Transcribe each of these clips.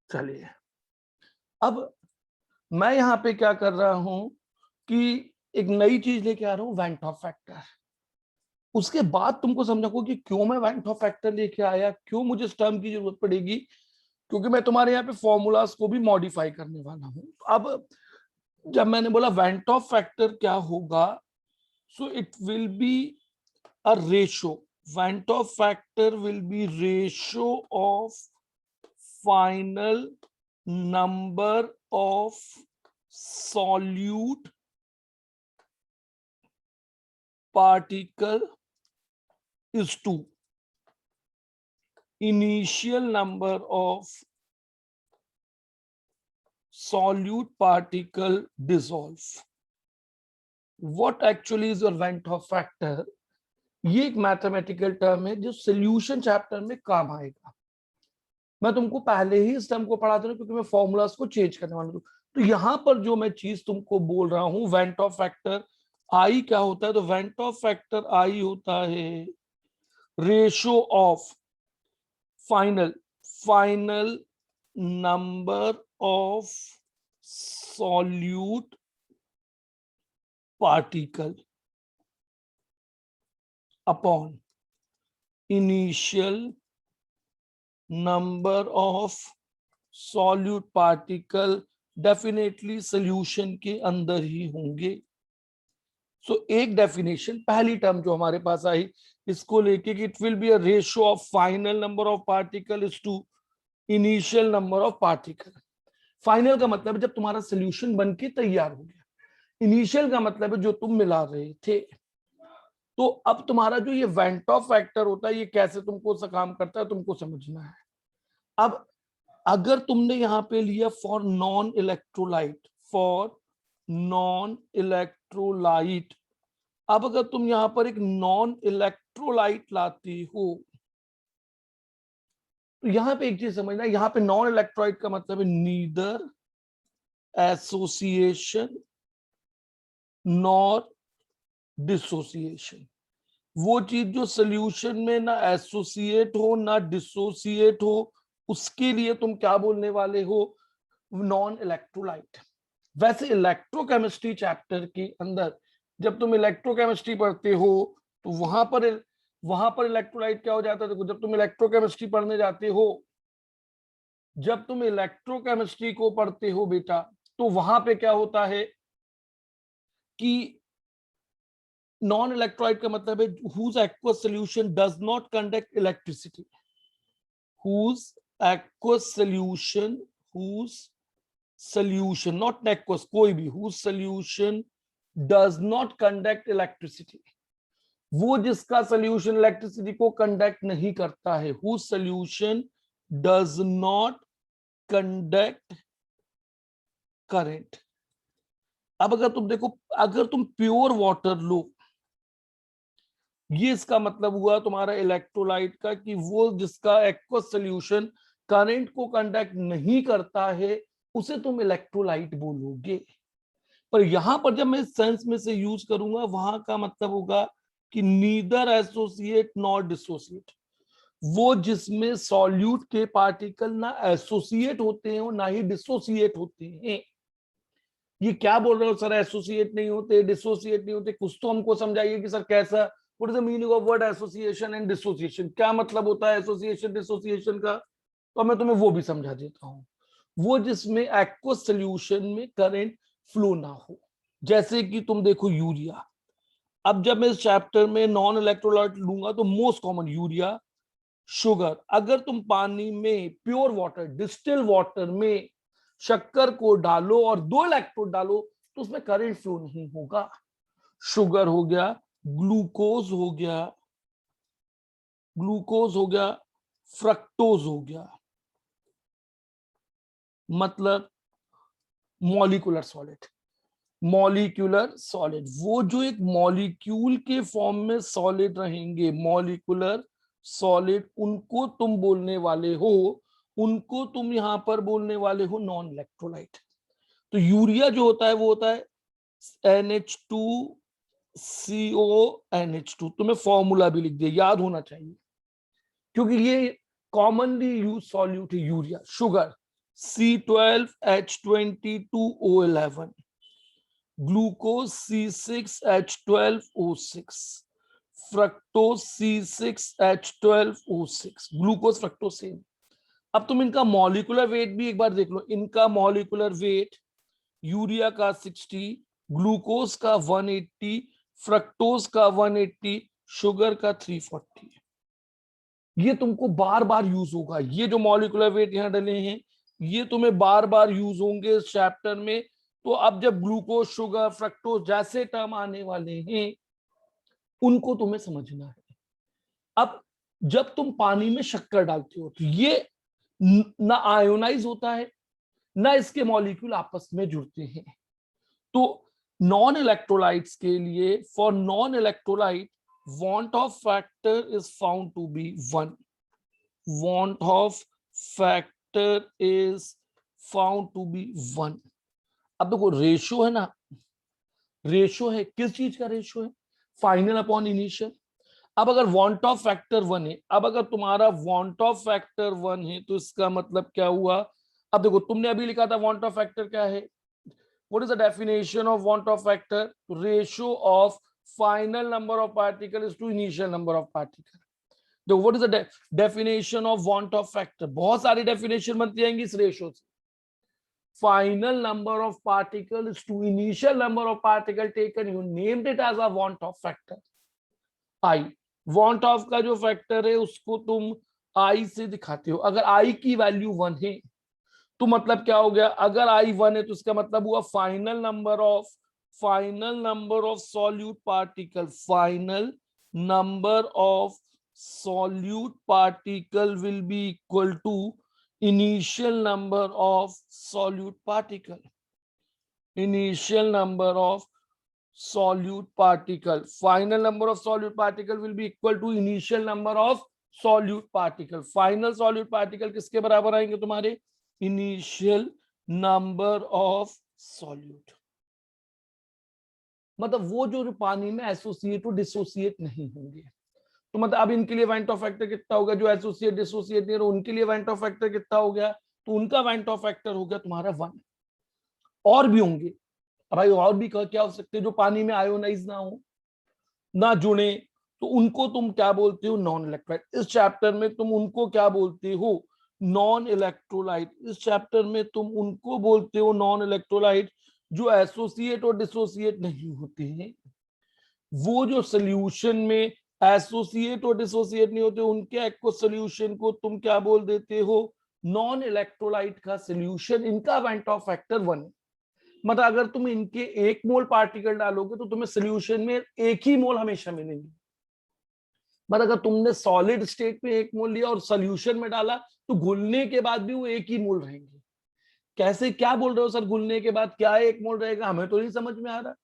चलिए, अब मैं यहाँ पे क्या कर रहा हूं कि एक नई चीज लेके आ रहा हूं, वेंट ऑफ फैक्टर। उसके बाद तुमको समझाऊंगा कि क्यों मैं वेंट ऑफ फैक्टर लेके आया, क्यों मुझे इस टर्म की जरूरत पड़ेगी, क्योंकि मैं तुम्हारे यहाँ पे फॉर्मूलाज को भी मॉडिफाई करने वाला हूं। अब जब मैंने बोला वेंट ऑफ फैक्टर क्या होगा, so it will be a ratio. Went Hoff factor will be ratio of final number of solute particle is to initial number of solute particle dissolve. What actually is your Van't Hoff factor? ये एक mathematical term है जो solution chapter में काम आएगा। मैं तुमको पहले ही इस टर्म को पढ़ा दूं क्योंकि मैं फॉर्मूलाज को चेंज करने वाला हूं। तो यहां पर जो मैं चीज तुमको बोल रहा हूं, वेंट ऑफ फैक्टर आई क्या होता है, तो वेंट ऑफ फैक्टर आई होता है ratio of final number of solute particle upon initial number of solute particle, definitely solution के अंदर ही होंगे। सो एक डेफिनेशन, पहली टर्म जो हमारे पास आई इसको लेके कि it will be a ratio of final number of particle is to initial number of particle. Final का मतलब है जब तुम्हारा सोल्यूशन बन के तैयार हो गया, इनिशियल का मतलब है जो तुम मिला रहे थे। तो अब तुम्हारा जो ये वेंट ऑफ फैक्टर होता है ये कैसे तुमको काम करता है तुमको समझना है। अब अगर तुमने यहां पे लिया for non electrolyte, for non electrolyte, अब अगर तुम यहां पर एक नॉन इलेक्ट्रोलाइट लाती हो तो यहां पे एक चीज समझना, यहां पे नॉन इलेक्ट्रोलाइट का मतलब है नीदर एसोसिएशन नॉर डिसोसिएशन। वो चीज जो सोल्यूशन में ना एसोसिएट हो ना डिसोसिएट हो, उसके लिए तुम क्या बोलने वाले हो, नॉन इलेक्ट्रोलाइट। वैसे इलेक्ट्रोकेमिस्ट्री चैप्टर के अंदर जब तुम इलेक्ट्रोकेमिस्ट्री पढ़ते हो तो वहां पर इलेक्ट्रोलाइट क्या हो जाता है, देखो जब तुम इलेक्ट्रोकेमिस्ट्री पढ़ने जाते हो, जब तुम इलेक्ट्रोकेमिस्ट्री को पढ़ते हो बेटा, तो वहां पे क्या होता है कि नॉन इलेक्ट्रोलाइट का मतलब है whose aqueous solution does not conduct electricity, whose aqueous solution, whose solution not aqueous, कोई भी, whose solution does not conduct electricity, वो जिसका सोल्यूशन इलेक्ट्रिसिटी को कंडक्ट नहीं करता है, whose solution does not conduct current। अब अगर तुम देखो, अगर तुम प्योर वाटर लो, ये इसका मतलब हुआ तुम्हारा इलेक्ट्रोलाइट का कि वो जिसका एक्वस सोल्यूशन करंट को कंडक्ट नहीं करता है उसे तुम इलेक्ट्रोलाइट बोलोगे। पर यहां पर जब मैं इस सेंस में से यूज करूंगा वहां का मतलब होगा कि नीदर एसोसिएट नॉट डिसोसिएट, वो जिसमें सॉल्यूट के पार्टिकल ना एसोसिएट होते हैं और ना ही डिसोसिएट होते हैं। ये क्या बोल रहे हो सर, एसोसिएट नहीं होते डिसोसिएट नहीं होते, कुछ तो हमको समझाइए कि सर कैसा, what is the meaning of word association and dissociation, क्या मतलब होता है एसोसिएशन डिसोसिएशन का, तो मैं तुम्हें वो भी समझा देता हूँ। वो जिसमें एक्वस सोल्यूशन में करंट फ्लो ना हो, जैसे कि तुम देखो यूरिया। अब जब मैं इस चैप्टर में नॉन इलेक्ट्रोलाइट लूंगा तो मोस्ट कॉमन यूरिया, शुगर। अगर तुम पानी में प्योर वाटर डिस्टिल वाटर में शक्कर को डालो और 2 इलेक्ट्रोड डालो तो उसमें करंट फ्लो नहीं होगा। शुगर हो गया, ग्लूकोज हो गया, ग्लूकोज हो गया, फ्रक्टोज हो गया, मतलब मॉलिक्यूलर सॉलिड। मॉलिक्यूलर सॉलिड वो जो एक मॉलिक्यूल के फॉर्म में सॉलिड रहेंगे, मॉलिक्यूलर सॉलिड, उनको तुम बोलने वाले हो, उनको तुम यहां पर बोलने वाले हो नॉन इलेक्ट्रोलाइट। तो यूरिया जो होता है वो होता है NH2CO NH2, तुम्हें फॉर्मूला भी लिख दिया, याद होना चाहिए क्योंकि ये कॉमनली यूज सॉल्यूट है urea. Sugar, C12H22O11, glucose C6H12O6, fructose C6H12O6, glucose fructose same. अब तुम इनका मॉलिक्यूलर वेट भी एक बार देख लो। इनका मॉलिक्यूलर वेट यूरिया का 60, ग्लूकोज का 180, फ्रक्टोज का 180, शुगर का 340। ये तुमको बार बार यूज होगा। ये जो मॉलिक्यूलर वेट यहां डले हैं ये तुम्हें बार बार यूज होंगे इस चैप्टर में। तो अब जब ग्लूकोज, शुगर, फ्रक्टोज जैसे टर्म आने वाले हैं उनको तुम्हें समझना है। अब जब तुम पानी में शक्कर डालते हो तो ये ना आयोनाइज होता है ना इसके मॉलिक्यूल आपस में जुड़ते हैं। तो नॉन इलेक्ट्रोलाइट्स के लिए, for non electrolyte, want of factor is found to be 1. Want of factor is found to be 1. अब देखो रेशियो है ना, रेशियो है, किस चीज का रेशियो है? Final upon initial. अब अगर want of factor 1 है, अब अगर तुम्हारा want of factor 1 है तो इसका मतलब क्या हुआ? अब देखो तुमने अभी लिखा था want of factor क्या है? What is the definition of want of factor? Ratio of final number of particles to initial number of particles. तो what is the definition of want of factor? बहुत सारी definition बनती जाएंगी इस ratio से। Final number of particles to initial number of particle taken, you named it as a want of factor. I want of का जो factor है उसको तुम I से दिखाते हो। अगर I की वैल्यू 1 है तो मतलब क्या हो गया? अगर I 1 है तो इसका मतलब हुआ final number of solute particle, final number of solute particle will be equal to initial number of solute particle. Initial number of solute particle, final number of solute particle will be equal to initial number of solute particle. Final solute particle किसके बराबर आएंगे तुम्हारे? Initial number of solute। मतलब वो जो पानी में associate और डिसोसिएट नहीं होंगे। तो मतलब अब इनके लिए वेंट ऑफ फैक्टर कितना होगा? जो एसोसिएट डिसोसिएट नहीं, उनके लिए वेंट ऑफ फैक्टर कितना हो गया? तो उनका वेंट ऑफ फैक्टर हो गया तुम्हारा 1। और भी होंगे भाई, और भी क्या हो सकते हैं जो पानी में आयोनाइज ना हो, ना जुड़े, तो उनको तुम क्या बोलते हो? Non electrolyte. इस चैप्टर में तुम उनको क्या बोलते हो? Non electrolyte. इस चैप्टर में तुम उनको बोलते हो नॉन इलेक्ट्रोलाइट जो एसोसिएट और डिसोसिएट नहीं होते हैं। वो जो सोल्यूशन में एसोसिएट और डिसोसिएट नहीं होते उनके एक्वस सोल्यूशन को तुम क्या बोल देते हो? नॉन इलेक्ट्रोलाइट का सोल्यूशन, इनका वेंट ऑफ फैक्टर 1 है। मतलब अगर तुम इनके 1 मोल पार्टिकल डालोगे तो तुम्हें सोल्यूशन में 1 ही मोल हमेशा मिलेंगे। मतलब अगर तुमने सॉलिड स्टेट में 1 मोल लिया और सोल्यूशन में डाला तो घुलने के बाद भी वो 1 ही मोल रहेंगे। कैसे, क्या बोल रहे हो सर? घुलने के बाद क्या 1 मोल रहेगा? हमें तो नहीं समझ में आ रहा।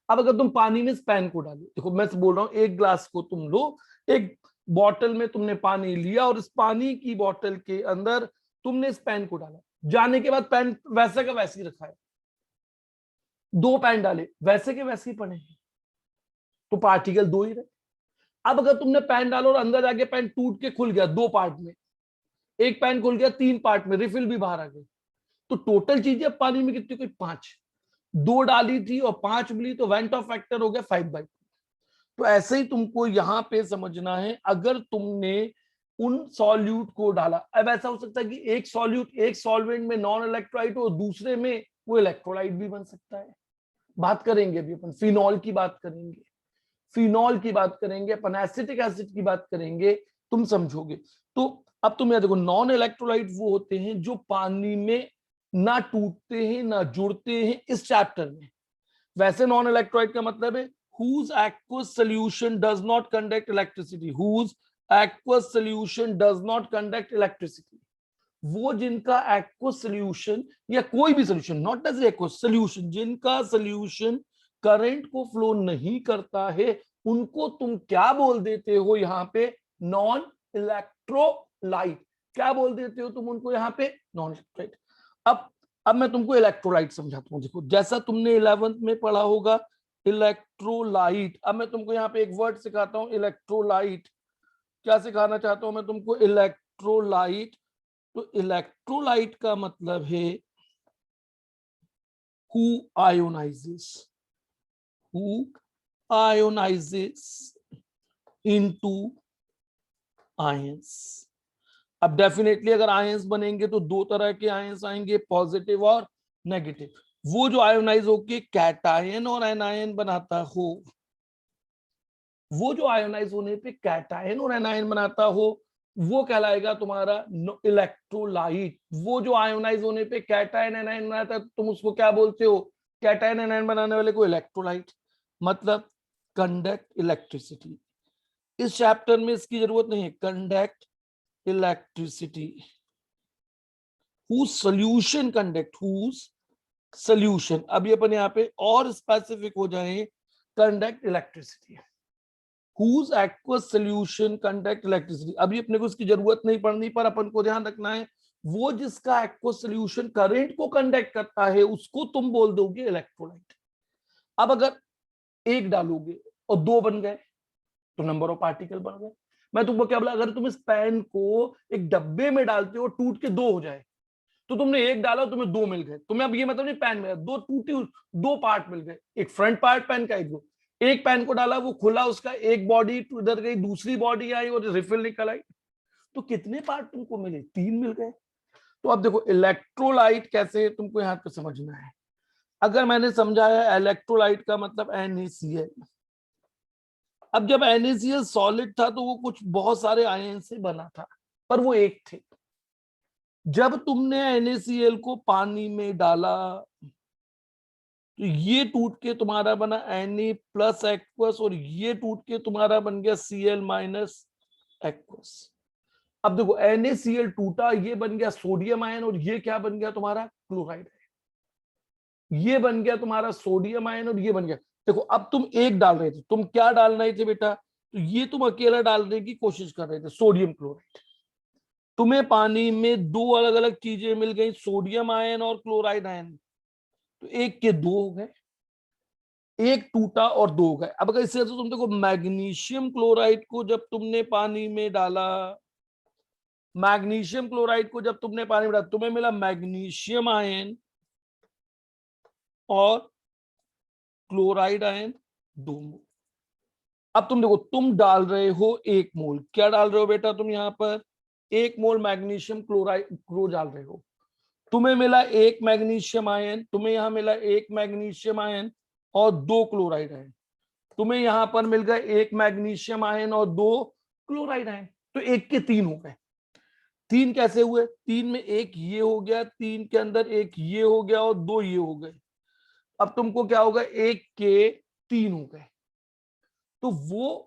अब अगर तुम पानी में स्पैन को डालो, देखो मैं बोल रहा हूं, एक ग्लास को तुम लो, एक बॉटल में तुमने पानी लिया और इस पानी की बॉटल के अंदर तुमने इस पेन को डाला, जाने के बाद पेन वैसे का वैसे ही रखा है। 2 पेन डाले, वैसे के वैसे ही पड़े हैं, तो पार्टिकल 2 ही रहे। अब अगर तुमने पेन डालो और अंदर जाके पेन टूट के खुल गया 2 पार्ट में, एक पेन खुल गया 3 पार्ट में, रिफिल भी बाहर आ गई, तो टोटल चीजें अब पानी में कितनी? कोई 5। 2 डाली थी और 5 मिली, तो वेंट ऑफ फैक्टर हो गया 5/2। तो ऐसे ही तुमको यहां पे समझना है। अगर तुमने उन सॉल्यूट को डाला, अब ऐसा हो सकता है कि एक सॉल्यूट, एक सॉल्वेंट में नॉन इलेक्ट्रोलाइट हो, दूसरे में वो इलेक्ट्रोलाइट भी बन सकता है। बात करेंगे अभी अपन फिनॉल की बात करेंगे, फिनॉल की बात करेंगे, अपन एसिटिक एसिड की बात करेंगे, तुम समझोगे। तो अब तुम यह देखो, नॉन इलेक्ट्रोलाइट वो होते हैं जो पानी में ना टूटते हैं ना जुड़ते हैं इस चैप्टर में। वैसे नॉन इलेक्ट्रोलाइट का मतलब है whose aqueous solution does not conduct electricity, whose aqueous solution does not conduct electricity। वो जिनका एक्वस सोल्यूशन या कोई भी solution, not as aqueous solution, जिनका सोल्यूशन करंट को फ्लो नहीं करता है, उनको तुम क्या बोल देते हो यहाँ पे? Non electrolyte. क्या बोल देते हो तुम उनको यहाँ पे? Non electrolyte. अब मैं तुमको इलेक्ट्रोलाइट समझाता हूँ। देखो जैसा तुमने 11th में पढ़ा होगा इलेक्ट्रोलाइट, अब मैं तुमको यहाँ पे एक वर्ड सिखाता हूँ इलेक्ट्रोलाइट। क्या सिखाना चाहता हूं मैं तुमको? इलेक्ट्रोलाइट तो इलेक्ट्रोलाइट का मतलब है who ionizes, who ionizes into ions। अब डेफिनेटली अगर आयंस बनेंगे तो दो तरह के आयंस आएंगे, पॉजिटिव और नेगेटिव। वो जो आयोनाइज होके कैटायन और एनायन बनाता हो, वो जो आयोनाइज होने पे कैटायन और एनायन बनाता हो, वो कहलाएगा तुम्हारा इलेक्ट्रोलाइट। वो जो आयोनाइज होने पे कैटायन एनायन बनाता है, तुम उसको क्या बोलते हो? कैटायन एनायन बनाने वाले को इलेक्ट्रोलाइट। मतलब कंडक्ट इलेक्ट्रिसिटी। इस चैप्टर में इसकी जरूरत नहीं है। Conduct electricity, whose solution conduct, whose solution। अभी अपन यहाँ पे और स्पेसिफिक हो जाए, conduct electricity, whose aqueous solution conduct electricity। अभी अपने को इसकी जरूरत नहीं पड़नी, पर अपन को ध्यान रखना है, वो जिसका aqueous solution करंट को कंडक्ट करता है उसको तुम बोल दोगे इलेक्ट्रोलाइट। अब अगर एक डालोगे और दो बन गए तो नंबर ऑफ पार्टिकल बढ़ गए। मैं तुमको क्या बोला, अगर तुम इस पेन को एक डब्बे में डालते हो, टूट के दो हो जाए, तो तुमने एक डाला, तुम्हें दो मिल गए। तुम्हें अब ये मतलब नहीं पेन में दो टूटी, दो पार्ट मिल गए, एक फ्रंट पार्ट पेन का, एक पेन को डाला, वो खुला, उसका एक बॉडी उधर गई, दूसरी बॉडी आई और रिफिल निकल आई। तो कितने पार्ट तुमको मिले? तीन मिल गए। तो अब देखो इलेक्ट्रोलाइट कैसे तुमको यहाँ पे समझना है। अगर मैंने समझाया इलेक्ट्रोलाइट का मतलब NaCl। अब जब NaCl सॉलिड था तो वो कुछ बहुत सारे आयन से बना था, पर वो एक थे। जब तुमने NaCl को पानी में डाला तो ये टूट के तुम्हारा बना Na प्लस एक्वस, और ये टूट के तुम्हारा बन गया Cl माइनस एक्वस। अब देखो NaCl टूटा, ये बन गया सोडियम आयन, और ये क्या बन गया तुम्हारा? क्लोराइड। ये बन गया तुम्हारा सोडियम आयन, और ये बन गया। देखो अब तुम एक डाल रहे थे, तुम क्या डाल रहे थे बेटा? तो ये तुम अकेला डालने की कोशिश कर रहे थे, सोडियम क्लोराइड। तुम्हें पानी में दो अलग अलग चीजें मिल गई, सोडियम आयन और क्लोराइड आयन। तो एक के दो हो गए, एक टूटा और दो हो गए। अब अगर इससे तो तुम देखो, मैग्नीशियम क्लोराइड को जब तुमने पानी में डाला, मैग्नीशियम क्लोराइड को जब तुमने पानी में डाला, तुम्हें मिला मैग्नीशियम आयन और क्लोराइड आयन, दो मोल। अब तुम देखो, तुम डाल रहे हो एक मोल। क्या डाल रहे हो बेटा तुम यहाँ पर? एक मोल मैग्नीशियम क्लोराइड क्लो डाल रहे हो। तुम्हें मिला एक मैग्नीशियम आयन, तुम्हें यहां मिला एक मैग्नीशियम आयन और दो क्लोराइड आयन। तुम्हें यहां पर मिल गए एक मैग्नीशियम आयन और दो क्लोराइड आयन। तो एक के तीन हो गए। तीन कैसे हुए? तीन में एक ये हो गया, तीन के अंदर एक ये हो गया और दो ये हो गए। अब तुमको क्या होगा? एक के तीन हो गए। तो वो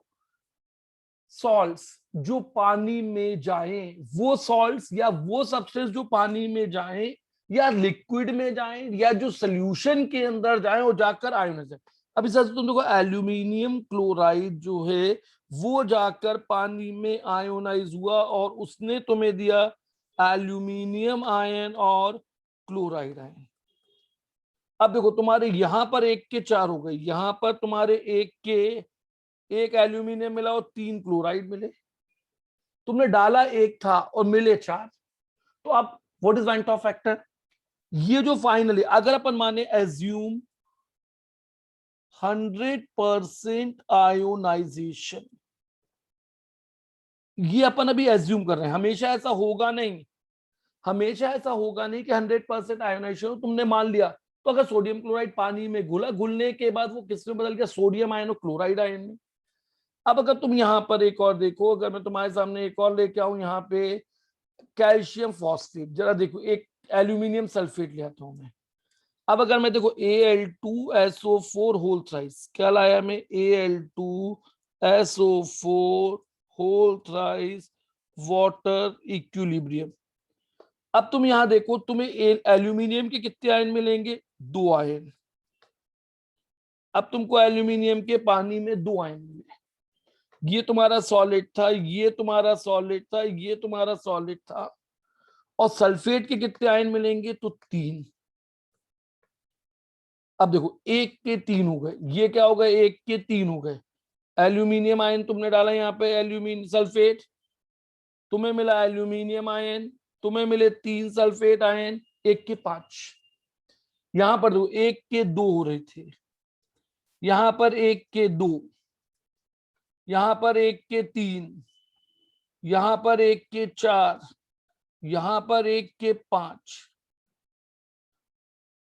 सॉल्ट्स जो पानी में जाएं, वो सॉल्ट्स या वो सब्सटेंस जो पानी में जाएं या लिक्विड में जाएं या जो सोल्यूशन के अंदर जाएं, वो जाकर आयोनाइज। अब इस तुम देखो, एल्यूमिनियम क्लोराइड जो है वो जाकर पानी में आयोनाइज हुआ और उसने तुम्हें दिया एल्यूमिनियम आयन और क्लोराइड आयन। अब देखो, तुम्हारे यहां पर एक के चार हो गए, यहां पर तुम्हारे एक के एक एल्यूमिनियम मिला और तीन क्लोराइड मिले। तुमने डाला एक था और मिले चार। तो अब what is white of factor? ये जो फाइनली अगर अपन माने एज्यूम 100% आयोनाइजेशन, ये अपन अभी एज्यूम कर रहे हैं, हमेशा ऐसा होगा नहीं। हमेशा ऐसा होगा नहीं कि 100% आयोनाइजेशन तुमने मान लिया। तो अगर सोडियम क्लोराइड पानी में घुला, घुलने के बाद वो किस में बदल गया? सोडियम आयन और क्लोराइड आयन में। अब अगर तुम यहां पर एक और देखो, अगर मैं तुम्हारे सामने एक और लेके आऊं यहाँ पे, कैल्शियम फॉस्फेट, जरा देखो, एक एल्यूमिनियम सल्फेट ले आता हूं मैं। अब अगर मैं देखो Al2SO4 होल थ्राइस, क्या लाया मैं? Al2SO4 whole thrice water equilibrium. अब तुम यहां देखो, तुम्हें एल्यूमिनियम के कितने आयन मिलेंगे? दो आयन। अब तुमको एल्यूमिनियम के पानी में दो आयन मिले। ये तुम्हारा सॉलिड था, ये तुम्हारा सॉलिड था, ये तुम्हारा सॉलिड था। और सल्फेट के कितने आयन मिलेंगे? तो तीन। अब देखो, एक के तीन हो गए, ये क्या हो गए? एक के तीन हो गए। एल्यूमिनियम आयन तुमने डाला यहाँ पे, एल्यूमिनियम सल्फेट, तुम्हें मिला एल्यूमिनियम आयन तुम्हें मिले 3 सल्फेट आयन, 1 के 5। यहां पर दो 1 के 2 हो रहे थे, यहां पर 1 के 2, यहां पर 1 के 3, यहां पर 1 के 4, यहां पर 1 के 5।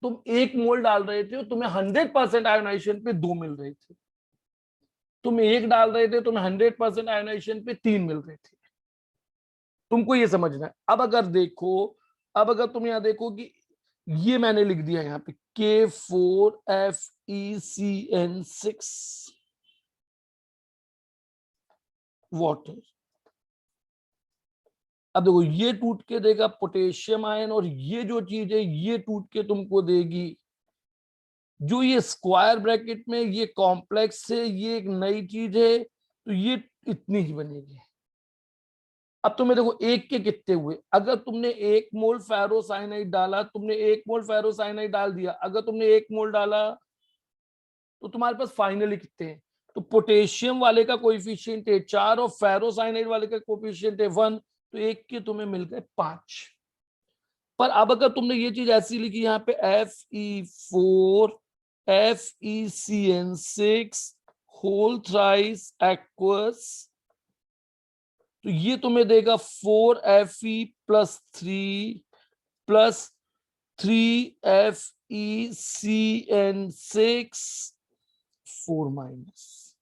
तुम 1 मोल डाल रहे थे, तुम्हें 100% आयोनाइजेशन पे 2 मिल रहे थे। तुम 1 डाल रहे थे, तुम्हें 100% आयोनाइजेशन पे 3 मिल रहे थे। तुमको ये समझना है। अब अगर तुम यहां देखो कि ये मैंने लिख दिया यहां पे K4FeCN6 वाटर। अब देखो ये टूट के देगा पोटेशियम आयन, और ये जो चीज है ये टूट के तुमको देगी, जो ये स्क्वायर ब्रैकेट में ये कॉम्प्लेक्स है, ये एक नई चीज है, तो ये इतनी ही बनेगी। अब तुम्हें देखो 1 के कितने हुए, अगर तुमने 1 मोल फेरोसाइनाइड डाला, तुमने 1 मोल फेरोसाइनाइड डाल दिया, अगर तुमने 1 मोल डाला तो तुम्हारे पास फाइनली कितने हैं? तो पोटेशियम वाले का कोएफिशिएंट है 4 और फेरोसाइनाइड वाले का कोएफिशिएंट है 1, तो 1 के तुम्हें मिल गए 5। पर अब अगर तुमने ये चीज ऐसी लिखी यहाँ पे Fe4FeCN6 होल थ्राइस एक्वस, तो ये तुम्हें देगा 4Fe plus 3 plus 3FeCN6 4 minus.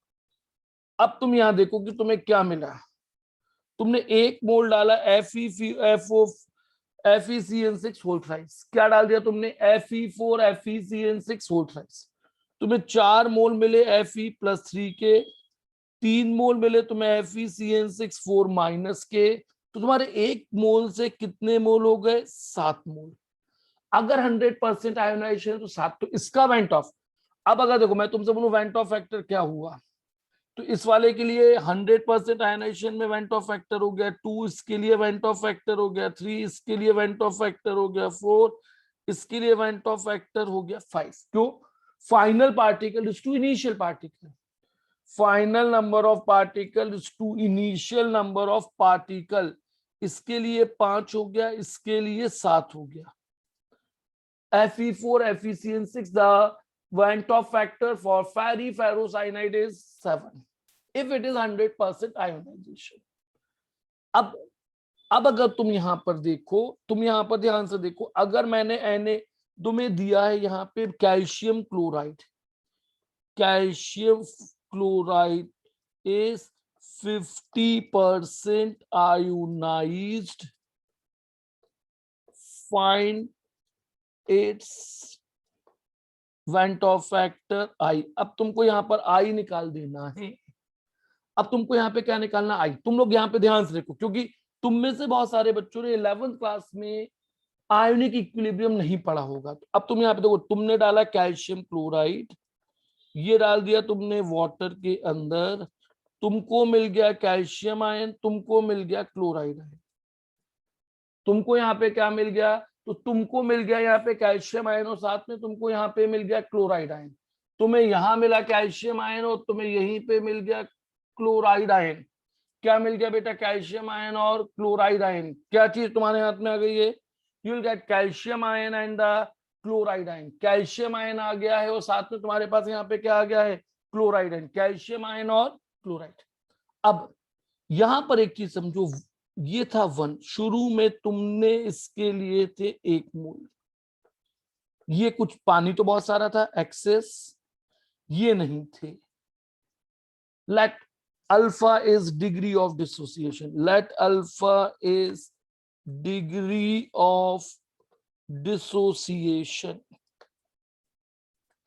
अब तुम यहां देखो कि तुम्हें क्या मिला। तुमने 1 मोल डाला FeCN6 होल थ्राइस, क्या डाल दिया तुमने Fe4FeCN6 होल थ्राइस। तुम्हें 4 मोल मिले Fe प्लस 3 के, 3 मोल मिले तुम्हें FeCN6 4 माइनस के, तो तुम्हारे 1 मोल से कितने मोल हो गए? 7 मोल। अगर 100% आयोनाइजेशन है तो 7, तो इसका वेंट ऑफ। अब अगर देखो मैं तुमसे बोलूं वेंट ऑफ फैक्टर क्या हुआ, तो इस वाले के लिए 100% आयोनाइजेशन में वेंट ऑफ फैक्टर हो गया 2, इसके लिए वेंट ऑफ फैक्टर हो गया 3, इसके लिए वेंट ऑफ फैक्टर हो गया 4, इसके लिए वेंट ऑफ फैक्टर हो गया 5। क्यों? Final particle is to initial particle, final number of particle is to initial number of particle. इसके लिए 5 हो गया, इसके लिए 7 हो गया। Fe4FeCN6, the Van't Hoff factor for ferrocyanide is 7 if it is 100% ionization. अब अगर तुम यहां पर देखो, तुम यहां पर ध्यान से देखो, अगर मैंने Na तुम्हें दिया है यहां पे calcium chloride, calcium chloride is 50% ionized, find its went Hoff factor आई। अब तुमको यहां पर आई निकाल देना है। अब तुमको यहाँ पे क्या निकालना? आई। तुम लोग यहाँ पे ध्यान से देखो, क्योंकि तुम में से बहुत सारे बच्चों ने 11th क्लास में आयोनिक इक्विलिब्रियम नहीं पढ़ा होगा। तो अब तुम यहाँ पे देखो, तुमने डाला कैल्शियम क्लोराइड, ये डाल दिया तुमने वाटर के अंदर, तुमको मिल गया कैल्शियम आयन, तुमको मिल गया क्लोराइड आयन। तुमको यहाँ पे क्या मिल गया? तो तुमको मिल गया यहाँ पे कैल्शियम आयन, और साथ में तुमको यहाँ पे मिल गया क्लोराइड आयन। तुम्हें यहाँ मिला कैल्शियम आयन और तुम्हें यहीं पे मिल गया क्लोराइड आयन। क्या मिल गया बेटा? कैल्शियम आयन और क्लोराइड आयन। क्या चीज तुम्हारे हाथ में आ गई है? You will get calcium ion and the chloride ion. Calcium ion आ गया है और साथ में तुम्हारे पास यहाँ पे क्या आ गया है? Chloride ion. कैल्शियम आयन और क्लोराइड। अब यहां पर एक चीज समझो, ये था 1, शुरू में तुमने इसके लिए थे 1 मोल, ये कुछ पानी तो बहुत सारा था एक्सेस, ये नहीं थे। Let alpha is degree of dissociation, let alpha is degree of dissociation,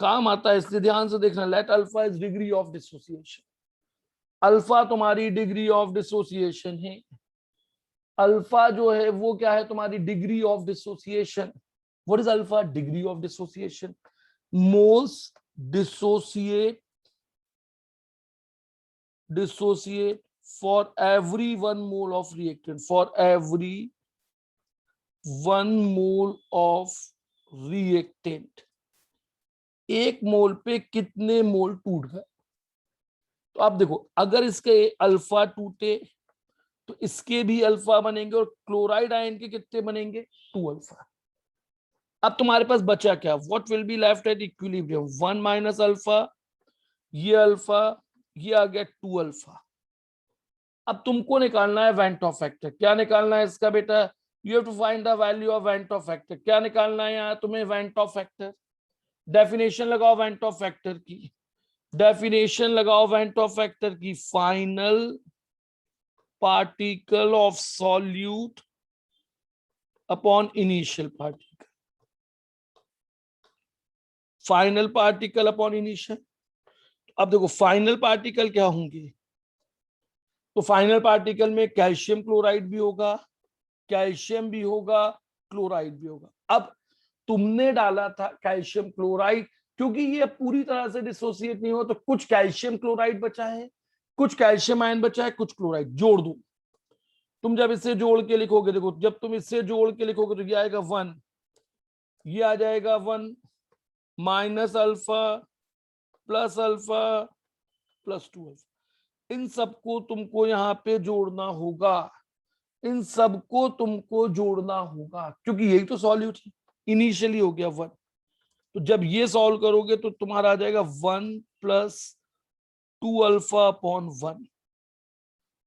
काम आता है इसलिए ध्यान से देखना। Let alpha is degree of dissociation, alpha तुम्हारी डिग्री ऑफ डिसोसिएशन है। अल्फा जो है वो क्या है? तुम्हारी degree of dissociation. What is alpha? Degree of dissociation. Moles dissociate for every 1 mole of reactant, for every 1 mole of reactant 1 मोल पे कितने मोल टूट गए? तो आप देखो, अगर इसके अल्फा टूटे तो इसके भी अल्फा बनेंगे और क्लोराइड आयन के कितने बनेंगे 2 अल्फा। अब तुम्हारे पास बचा क्या, what will be left at equilibrium 1 minus alpha, ये अल्फा, ये आ गया 2 अल्फा। अब तुमको निकालना है वेंट ऑफ फैक्टर। क्या निकालना है इसका बेटा, you have to find the value of van't Hoff factor. क्या निकालना है यहाँ तुम्हें, वेंट ऑफ फैक्टर। डेफिनेशन लगाओ वेंट ऑफ फैक्टर की, डेफिनेशन लगाओ वेंट ऑफ फैक्टर की, final particle of solute upon initial particle, final particle upon initial. अब देखो फाइनल पार्टिकल क्या होंगे, तो फाइनल पार्टिकल में कैल्शियम क्लोराइड भी होगा, कैल्शियम भी होगा, क्लोराइड भी होगा। अब तुमने डाला था कैल्शियम क्लोराइड, क्योंकि ये पूरी तरह से डिसोसिएट नहीं हो, तो कुछ कैल्शियम क्लोराइड बचा है, कुछ कैल्शियम आयन बचा है, कुछ क्लोराइड, जोड़ दो। तुम जब इससे जोड़ के लिखोगे, देखो जब तुम इससे जोड़ के लिखोगे तो ये आएगा 1, ये आ जाएगा 1 minus alpha plus alpha plus 2 alpha. इन सबको तुमको यहाँ पे जोड़ना होगा, इन सबको तुमको जोड़ना होगा, क्योंकि यही तो सॉल्यूट है। इनिशियली हो गया 1, तो जब ये सॉल्व करोगे तो तुम्हारा आ जाएगा 1 प्लस 2 अल्फा अपॉन 1।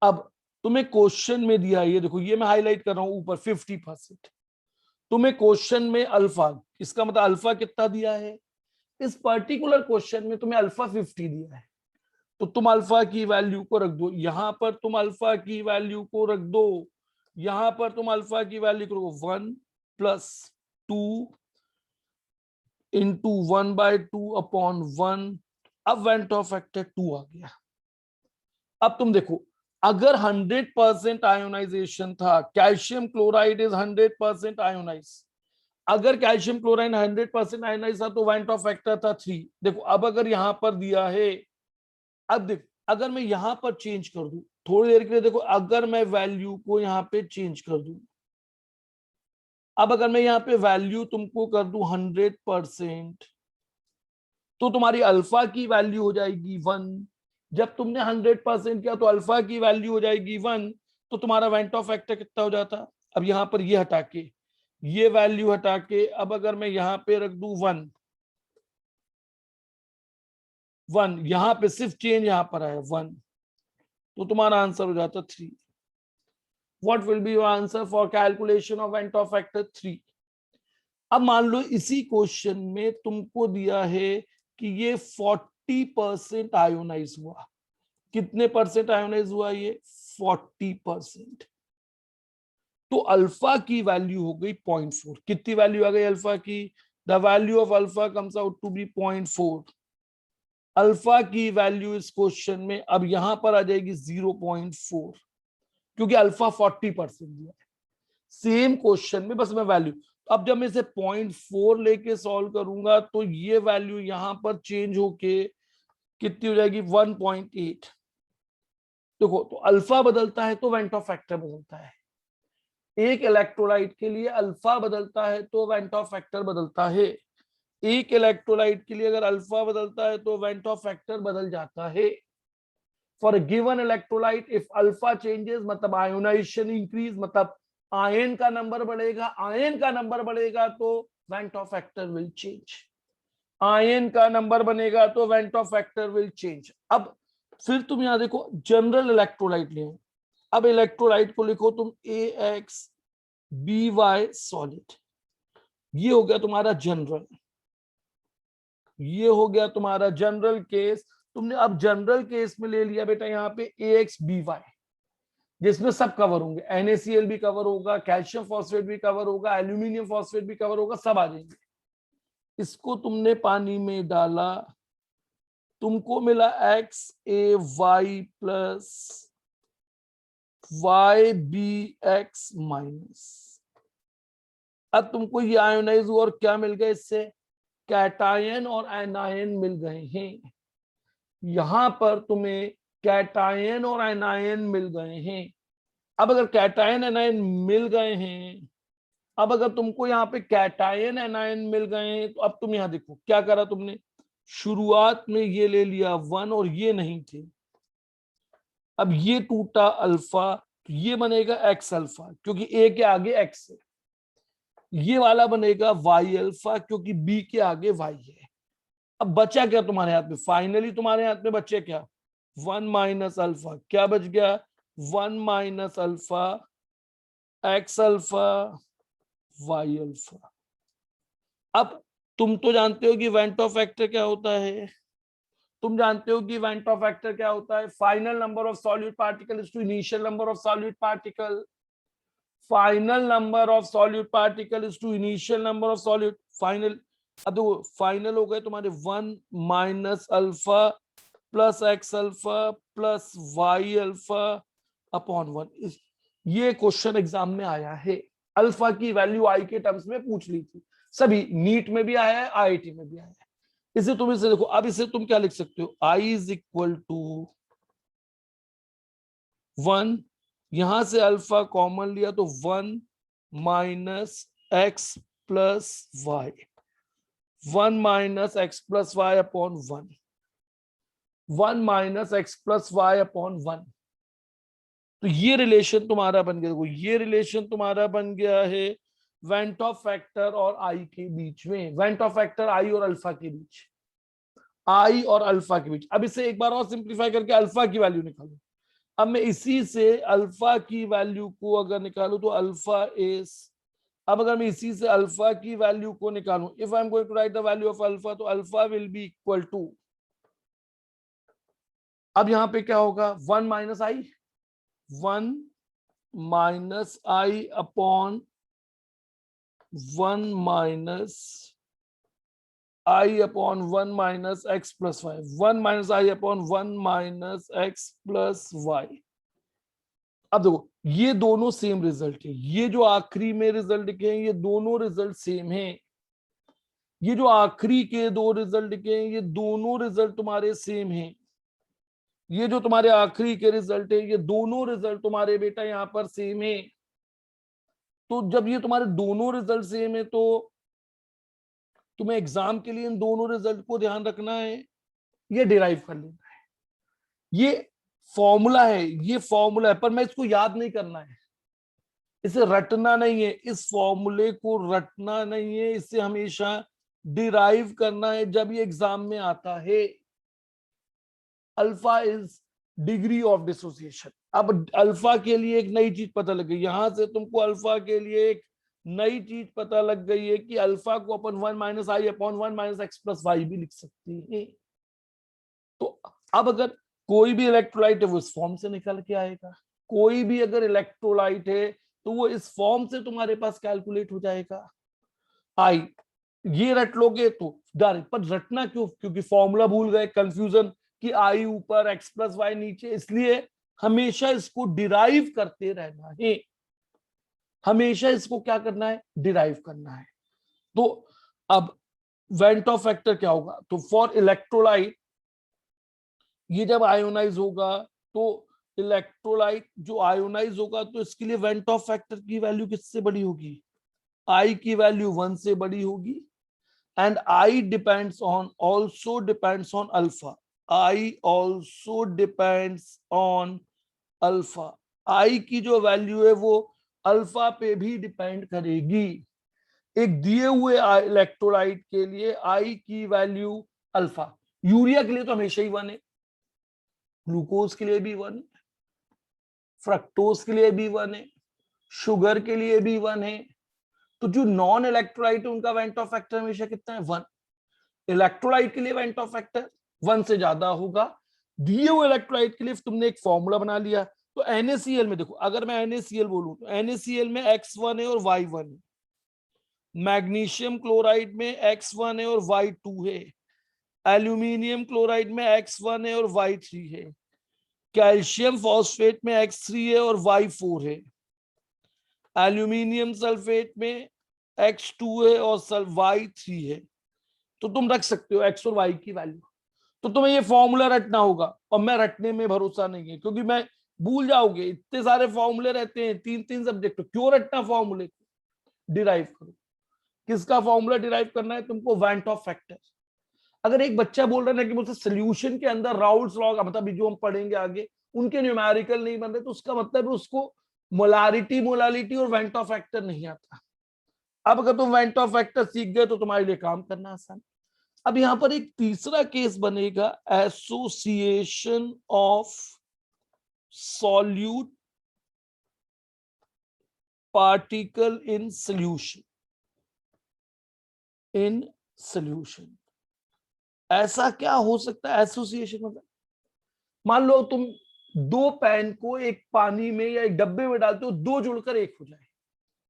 अब तुम्हें क्वेश्चन में दिया, ये देखो ये मैं हाईलाइट कर रहा हूं ऊपर 50%। तुम्हें क्वेश्चन में अल्फा, इसका मतलब अल्फा कितना दिया है, इस पर्टिकुलर क्वेश्चन में तुम्हें अल्फा 50 दिया है, तो तुम अल्फा की वैल्यू को रख दो यहां पर, तुम अल्फा की वैल्यू को रख दो यहां पर, तुम अल्फा की वैल्यू को रखो 1 प्लस 2 इंटू 1/2 अपॉन 1। अब वेंट ऑफ फैक्टर 2 आ गया। अब तुम देखो, अगर 100% आयोनाइजेशन था, कैल्शियम क्लोराइड इज 100% आयोनाइज, अगर कैल्शियम क्लोराइड 100% आयोनाइज था तो वेंट ऑफ फैक्टर था 3। देखो अब अगर यहां पर दिया है, अब देखो अगर मैं यहां पर चेंज कर दूं थोड़ी देर के लिए, देखो अगर मैं वैल्यू को यहां पे चेंज कर दूं, अब अगर मैं यहां पे वैल्यू तुमको कर दूं 100%, तो तुम्हारी अल्फा की वैल्यू हो जाएगी 1। जब तुमने 100% किया तो अल्फा की वैल्यू हो जाएगी 1, तो तुम्हारा वेंट ऑफ फैक्टर कितना हो जाता। अब यहां पर ये हटा के, ये वैल्यू हटा के, अब अगर मैं यहां पे रख दूं 1, यहां पे सिर्फ चेंज यहां पर आया 1, तो तुम्हारा आंसर हो जाता 3। What will be your answer for calculation of van't Hoff factor 3। अब मान लो इसी क्वेश्चन में तुमको दिया है कि ये 40% आयोनाइज हुआ। कितने परसेंट आयोनाइज हुआ ये, 40%। तो अल्फा की वैल्यू हो गई 0.4। कितनी वैल्यू आ गई अल्फा की, the value of alpha comes out to be 0.4। Alpha की वैल्यू इस क्वेश्चन में अब यहां पर आ जाएगी 0.4, क्योंकि अल्फा 40% दिया है। सेम क्वेश्चन में बस मैं वैल्यू, अब जब मैं इसे 0.4 लेके सॉल्व करूंगा तो ये वैल्यू यहां पर चेंज होके कितनी हो जाएगी 1.8। देखो तो अल्फा बदलता है तो वेंट ऑफ फैक्टर बदलता है। एक इलेक्ट्रोलाइट के लिए अल्फा बदलता है तो वेंट ऑफ फैक्टर बदलता है। एक इलेक्ट्रोलाइट के लिए अगर अल्फा बदलता है तो वेंट ऑफ फैक्टर बदल जाता है। For given electrolyte if alpha changes मतलब आयोनाइजेशन इंक्रीज, मतलब आयन का नंबर बढ़ेगा, आयन का नंबर बढ़ेगा तो went Hoff factor will change, ion का नंबर बनेगा तो went Hoff factor will change. अब फिर तुम यहां देखो जनरल इलेक्ट्रोलाइट ले, अब इलेक्ट्रोलाइट को लिखो तुम AXBY सॉलिड, ये हो गया तुम्हारा जनरल, ये हो गया तुम्हारा जनरल केस। तुमने अब जनरल केस में ले लिया बेटा यहाँ पे AXBY, जिसमें सब कवर होंगे, NaCl भी कवर होगा, कैल्शियम फॉस्फेट भी कवर होगा, एल्यूमिनियम फॉस्फेट भी कवर होगा, सब आ जाएंगे। इसको तुमने पानी में डाला, तुमको मिला XaY प्लस YBX माइनस। अब तुमको ये आयोनाइज हुआ और क्या मिल गया, इससे कैटायन और एनायन मिल गए हैं। यहां पर तुम्हें कैटायन और एनायन मिल गए हैं। अब अगर कैटायन एनायन मिल गए हैं, अब अगर तुमको यहाँ पे कैटायन एनायन मिल गए हैं, तो अब तुम यहां देखो क्या करा तुमने, शुरुआत में ये ले लिया 1 और ये नहीं थे, अब ये टूटा अल्फा, तो ये बनेगा एक्स अल्फा क्योंकि ए के आगे एक्स है, ये वाला बनेगा वाई अल्फा क्योंकि बी के आगे वाई है। अब बचा क्या तुम्हारे हाथ में, फाइनली तुम्हारे हाथ में बचे क्या, 1 माइनस अल्फा, क्या बच गया 1 minus alpha x alpha y alpha. अब तुम तो जानते हो कि वेंट ऑफ फैक्टर क्या होता है, तुम जानते हो कि वेंट ऑफ फैक्टर क्या होता है, final number of solute particle is to initial number of solute particle, final number of solute particle is to initial number of solute final. अब देखो फाइनल हो गए तुम्हारे 1 minus alpha plus x alpha plus y alpha upon 1। ये question exam में आया है, alpha की वैल्यू आई के टर्म्स में पूछ ली थी, सभी नीट में भी आया है आईआईटी में भी आया है। इसे तुम इसे देखो, अब इसे तुम क्या लिख सकते हो, आई इज इक्वल टू 1, यहां से अल्फा कॉमन लिया तो 1 minus x plus Y, 1 minus x plus y upon 1, 1 minus x plus y upon 1। तो ये रिलेशन तुम्हारा बन गया, देखो ये रिलेशन तुम्हारा बन गया है वेंट ऑफ फैक्टर और आई के बीच में, वेंट ऑफ फैक्टर आई और अल्फा के बीच, आई और अल्फा के बीच। अब इसे एक बार और सिंप्लीफाई करके अल्फा की वैल्यू निकालो। अब मैं इसी से अल्फा की वैल्यू को अगर निकालूं तो अल्फा इज, अब अगर मैं इसी से अल्फा की वैल्यू को निकालूं, if I am going to write the value of alpha, तो alpha will be equal to, अब यहां पे क्या होगा 1 minus I, 1 minus I upon 1 minus I upon 1 minus x plus Y, 1 minus I upon 1 minus x plus Y. अब देखो ये दोनों सेम रिजल्ट है, ये जो आखिरी में रिजल्ट लिखे हैं ये दोनों रिजल्ट सेम हैं, ये जो आखिरी के दो रिजल्ट लिखे हैं ये दोनों रिजल्ट तुम्हारे सेम हैं, ये जो तुम्हारे आखिरी के रिजल्ट है ये दोनों रिजल्ट तुम्हारे बेटा यहां पर सेम है। तो जब ये तुम्हारे दोनों रिजल्ट सेम है तो तुम्हें एग्जाम के लिए इन दोनों रिजल्ट को ध्यान रखना है, ये डिराइव कर लेना है, ये फॉर्मूला है, ये फॉर्मूला है, पर मैं इसको याद नहीं करना है, इसे रटना नहीं है, इस फॉर्मूले को रटना नहीं है, इसे हमेशा डिराइव करना है जब ये एग्जाम में आता है। Alpha is degree of dissociation. अब अल्फा के लिए एक नई चीज पता लग गई, यहां से तुमको अल्फा के लिए एक नई चीज पता लग गई है कि अल्फा को अपन 1 minus I upon 1 minus x plus Y भी लिख सकते हैं। तो अब अगर कोई भी इलेक्ट्रोलाइट है वो इस फॉर्म से निकल के आएगा, कोई भी अगर इलेक्ट्रोलाइट है तो वो इस फॉर्म से तुम्हारे पास कैलकुलेट हो जाएगा। आई ये रट लोगे तो डायरेक्ट, पर रटना क्यों, क्योंकि फॉर्मूला भूल गए, कंफ्यूजन कि आई ऊपर एक्स प्लस वाई नीचे, इसलिए हमेशा इसको डिराइव करते रहना है, हमेशा इसको क्या करना है, डिराइव करना है। तो अब वेंट ऑफ फैक्टर क्या होगा, तो फॉर इलेक्ट्रोलाइट ये जब आयोनाइज होगा तो इलेक्ट्रोलाइट जो आयोनाइज होगा तो इसके लिए वेंट ऑफ फैक्टर की वैल्यू किससे बड़ी होगी, आई की वैल्यू 1 से बड़ी होगी, and I depends on also depends on alpha, I also depends on alpha, I की जो वैल्यू है वो अल्फा पे भी डिपेंड करेगी। एक दिए हुए इलेक्ट्रोलाइट के लिए I की वैल्यू अल्फा, यूरिया के लिए तो हमेशा ही 1 है, ग्लूकोज के लिए भी 1 है, फ्रक्टोज के लिए भी 1 है, शुगर के लिए भी 1 है। तो जो नॉन इलेक्ट्रोलाइट है उनका वेंट ऑफ फैक्टर हमेशा कितना है, 1। इलेक्ट्रोलाइट के लिए वेंट ऑफ फैक्टर 1 से ज्यादा होगा। दिए हुए इलेक्ट्रोलाइट के लिए तुमने एक फॉर्मूला बना लिया, तो NaCl में देखो, अगर मैं NaCl बोलूं तो NaCl में X1 है और Y1 है, मैग्नीशियम क्लोराइड में X1 है और Y2 है, एल्यूमिनियम क्लोराइड में X1 है और Y3 है, कैल्शियम फॉस्फेट में X3 है और Y4 है, एल्यूमिनियम सल्फेट में X2 है और Y3 है। तो तुम रख सकते हो X और Y की वैल्यू। तो तुम्हें ये फॉर्मूला रटना होगा, और मैं रटने में भरोसा नहीं है क्योंकि मैं भूल जाओगे, इतने सारे फॉर्मूले रहते हैं, 3-3 सब्जेक्ट, क्यों रटना फॉर्मूले को, डिराइव करो। किसका फॉर्मूला डिराइव करना है तुमको, वेंट ऑफ फैक्टर। अगर एक बच्चा बोल रहा है ना कि मुझसे सोल्यूशन के अंदर राउल्स लॉ का, मतलब जो हम पढ़ेंगे आगे उनके न्यूमेरिकल नहीं बन रहे, तो उसका मतलब है उसको मोलारिटी और वेंट ऑफ फैक्टर नहीं आता। अब अगर तुम वेंट ऑफ फैक्टर सीख गए तो तुम्हारे लिए काम करना आसान। अब यहां पर एक तीसरा केस बनेगा, association of solute particle in solution. In solution ऐसा क्या हो सकता है एसोसिएशन? मतलब मान लो तुम दो पेन को एक पानी में या एक डब्बे में डालते हो, दो जुड़कर एक हो जाए,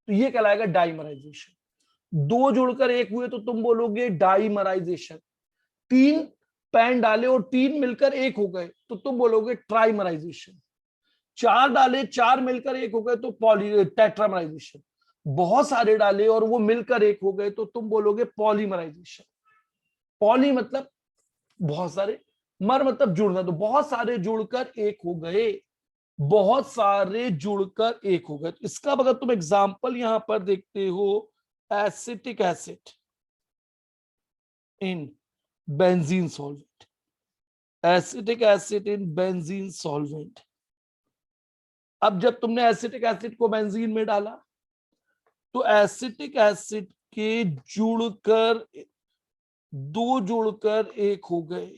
तो ये कहलाएगा डाइमराइजेशन। दो जुड़कर एक हुए तो तुम बोलोगे डाइमराइजेशन। तीन पेन डाले और तीन मिलकर एक हो गए तो तुम बोलोगे ट्राइमराइजेशन। चार डाले, चार मिलकर एक हो गए तो टेट्रामराइजेशन। बहुत सारे डाले और वो मिलकर एक हो गए तो तुम बोलोगे पॉलीमराइजेशन। पॉली मतलब बहुत सारे, मर मतलब जुड़ना, तो बहुत सारे जुड़कर एक हो गए, बहुत सारे जुड़कर एक हो गए। तो इसका अगर तुम एग्जांपल यहां पर देखते हो, acetic acid in benzene solvent, acetic acid in benzene solvent. अब जब तुमने एसिटिक एसिड को बेंजीन में डाला तो एसिटिक एसिड के जुड़कर, दो जुड़कर एक हो गए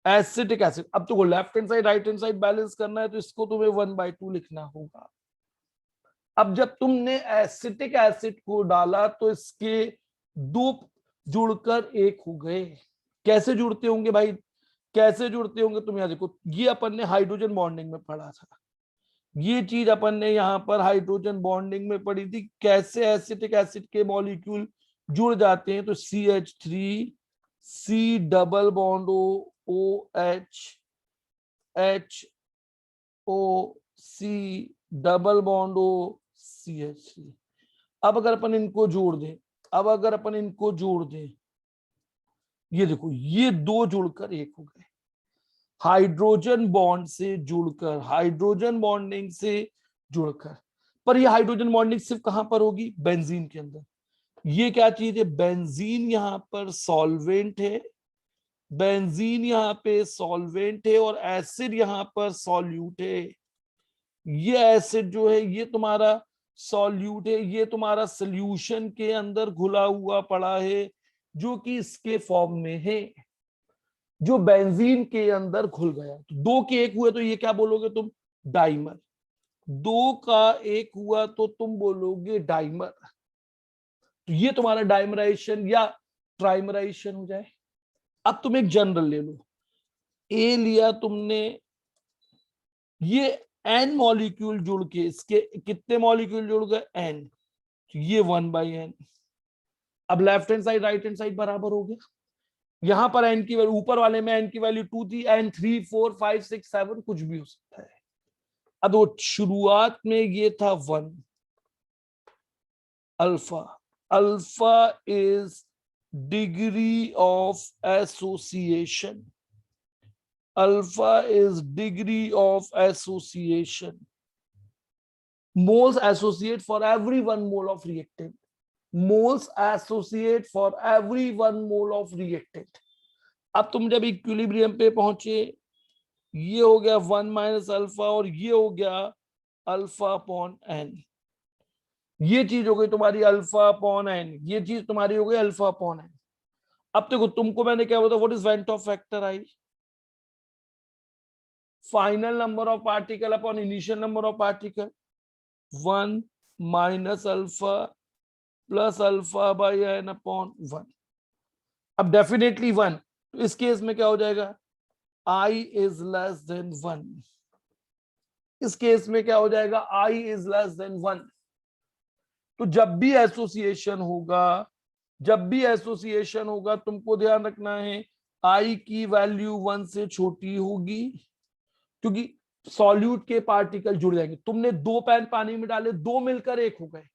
एसिटिक एसिड। अब तुमको left hand side right hand side balance करना है तो इसको तुम्हें 1/2 लिखना होगा। अब जब तुमने एसिटिक एसिड को डाला तो इसके दो जुड़कर एक हो गए। कैसे जुड़ते होंगे भाई, कैसे जुड़ते होंगे? तुम यहां देखो, ये अपन ने हाइड्रोजन बॉन्डिंग में पढ़ा था, ये चीज अपन ने यहां पर हाइड्रोजन बॉन्डिंग में पढ़ी थी, कैसे एसिटिक एसिड के मॉलिक्यूल जुड़ जाते हैं। तो CH3 C double bond OH HOC double bond CH3। अब अगर अपन इनको जोड़ दें, अब अगर अपन इनको जोड़ दें, ये देखो ये दो जुड़कर एक हो गए, हाइड्रोजन बॉन्ड से जुड़कर, हाइड्रोजन बॉन्डिंग से जुड़कर। पर ये हाइड्रोजन बॉन्डिंग सिर्फ कहां पर होगी? बेंजीन के अंदर। ये क्या चीज है? बेंजीन यहां पर सॉल्वेंट है, बेंजीन यहां पे सॉल्वेंट है और एसिड यहां पर सॉल्यूट है। ये एसिड जो है ये तुम्हारा सॉल्यूट है, ये तुम्हारा सोल्यूशन के अंदर घुला हुआ पड़ा है, जो कि इसके फॉर्म में है, जो बेंजीन के अंदर घुल गया। तो दो के एक हुए तो ये क्या बोलोगे तुम? डाइमर। दो का एक हुआ तो तुम बोलोगे डाइमर। तो ये तुम्हारा डाइमराइजेशन या ट्राइमराइजेशन हो जाए। अब तुम एक जनरल ले लो, ए लिया तुमने, ये n मॉलिक्यूल जुड़ के, इसके कितने मॉलिक्यूल जुड़ गए? n। तो ये 1/n। अब left hand side right hand side बराबर हो गया। यहां पर n की वैल्यू, ऊपर वाले में n की वैल्यू 2 थी, n 3 4 5 6 7 कुछ भी हो सकता है। अब वो शुरुआत में ये था 1 alpha. Alpha is degree of association, alpha is degree of association. moles associate for every 1 mole of reactant, moles associate for every 1 mole of reactant। अब तुम जब इक्विलिब्रियम पे पहुंचे, ये हो गया 1 माइनस अल्फा और ये हो गया अल्फा अपॉन n। ये चीज हो गई तुम्हारी अल्फा अपॉन n, ये चीज तुम्हारी हो गई अल्फा अपॉन n। अब देखो तुमको मैंने क्या बताया, what is van't Hoff factor I? Final number of particle upon initial number of particle, 1 minus alpha plus alpha by n upon 1। अब डेफिनेटली 1, तो इस केस में क्या हो जाएगा? I is less than 1। इस केस में क्या हो जाएगा? I is less than 1। तो जब भी एसोसिएशन होगा, जब भी एसोसिएशन होगा, तुमको ध्यान रखना है I की वैल्यू 1 से छोटी होगी, क्योंकि सॉल्यूट के पार्टिकल जुड़ जाएंगे। तुमने दो पैन पानी में डाले, दो मिलकर एक हो गए,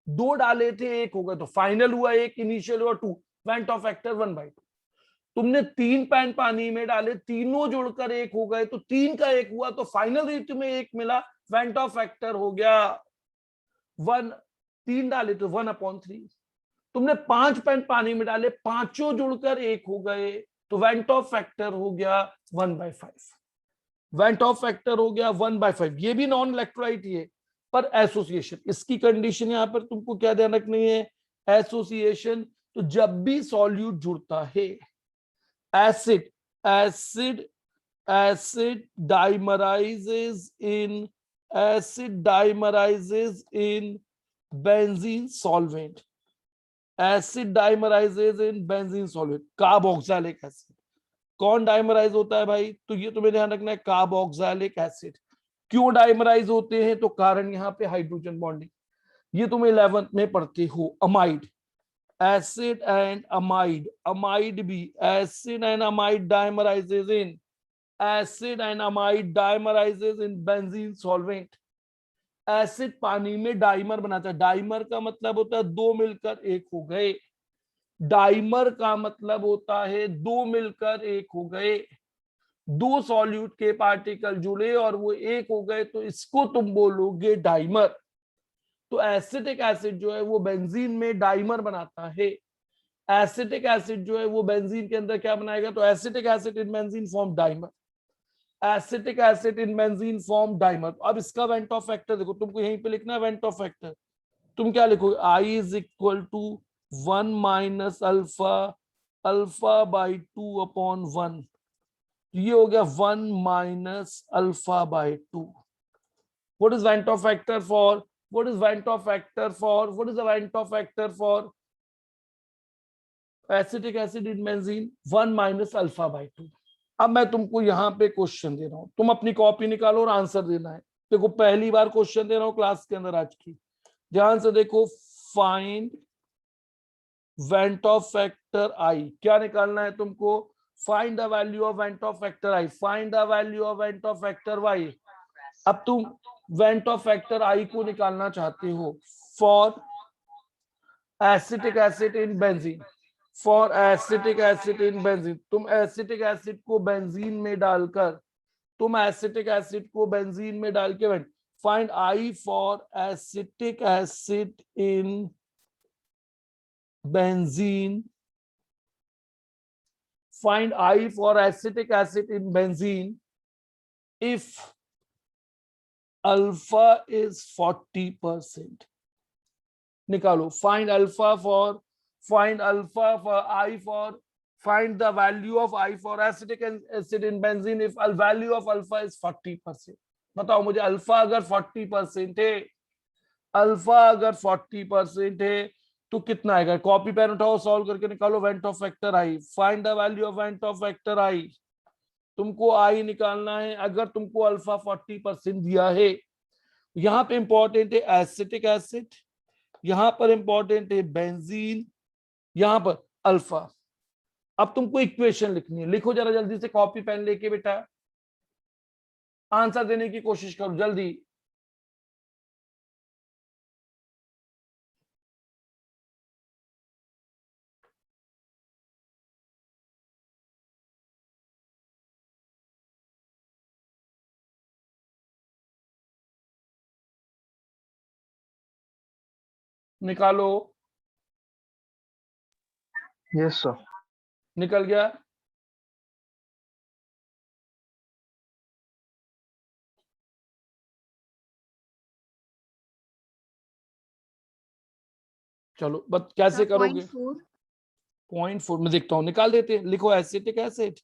दो डाले थे एक हो गए, तो फाइनल हुआ एक, इनिशियल हुआ 2, वेंट ऑफ फैक्टर 1/2। तुमने तीन पैन पानी में डाले, तीनों जुड़कर एक हो गए, तो तीन का एक हुआ, तो फाइनल तुम्हें एक मिला, वेंट ऑफ फैक्टर हो गया 1। तीन डाले तो 1/3। तुमने 5 पैन पानी में डाले, पांचों जुड़कर एक हो गए, तो वेंट ऑफ फैक्टर हो गया 1/5। वेंट ऑफ फैक्टर हो गया 1/5, ये भी नॉन इलेक्ट्रोलाइट ही है, पर एसोसिएशन, इसकी कंडीशन यहां पर तुमको क्या ध्यान रखनी है, एसोसिएशन। तो जब भी सॉल्यूट जुड़ता है, acid acid acid dimerizes in acid dimerizes in benzene solvent, acid dimerizes in benzene solvent, carboxylic acid. कौन डाइमराइज होता है भाई, तो ये तुम्हें ध्यान रखना है, कार्बोक्सिलिक एसिड। क्यों डाइमराइज होते हैं, तो कारण यहाँ पे हाइड्रोजन बॉन्डिंग, ये तुम 11th में पढ़ते हो। Amide, acid and amide, amide भी acid and amide dimerizes in, acid and amide dimerizes in benzene solvent. Acid पानी में डाइमर बनाता है, डाइमर का मतलब होता है दो मिलकर एक हो गए, डाइमर का मतलब होता है दो मिलकर एक हो गए, दो सॉल्यूट के पार्टिकल जुड़े और वो एक हो गए, तो इसको तुम बोलोगे डाइमर। तो एसिटिक एसिड जो है वो बेंजीन में डाइमर बनाता है, एसिटिक एसिड जो है वो बेंजीन के अंदर क्या बनाएगा, तो acetic acid in benzene form dimer, acetic acid in benzene form dimer. अब इसका वेंट ऑफ फैक्टर देखो, तुमको यहीं पे लिखना है वेंट ऑफ फैक्टर। तुम क्या लिखोगे, I is equal to 1 minus alpha, alpha by 2 upon 1, ये हो गया 1 minus alpha by 2। What is van't Hoff factor for, what is van't Hoff factor for, what is the van't Hoff factor for acetic acid in benzene, 1 minus alpha by 2। अब मैं तुमको यहाँ पे question दे रहा हूं, तुम अपनी कॉपी निकालो और आंसर देना है। देखो पहली बार क्वेश्चन दे रहा हूं क्लास के अंदर आज की, ध्यान से देखो। Find van't Hoff factor i, क्या निकालना है तुमको, find the value of van't Hoff factor i, find the value of van't Hoff factor y. अब तुम वेंट ऑफ फैक्टर आई को निकालना चाहते हो for acetic acid in benzene, for acetic acid in benzene. तुम एसिटिक एसिड को benzene में डालकर, तुम एसिटिक एसिड को बेंजीन में डाल के find I for acetic acid in benzene, find I for acetic acid in benzene if alpha is 40%। निकालो, find alpha for I for, find the value of I for acetic acid in benzene if value of alpha is 40%। बताओ मुझे, alpha अगर 40% है, alpha अगर 40% है तो कितना आएगा, कॉपी पेन उठाओ, सॉल्व करके निकालो went Hoff factor i, find the value of van't Hoff factor आई। तुमको आई निकालना है अगर तुमको अल्फा 40% दिया है। यहां पे इंपॉर्टेंट है एसिटिक एसिड, यहां पर इंपॉर्टेंट है बेंजीन, यहां पर अल्फा। अब तुमको इक्वेशन लिखनी है, लिखो जरा जल्दी से कॉपी पेन लेके बेटा, आंसर देने की कोशिश करो जल्दी। निकालो। Yes sir. निकल गया। चलो बट कैसे करोगे, 0.4 में देखता हूं, निकाल देते हैं। लिखो एसिटिक एसिड,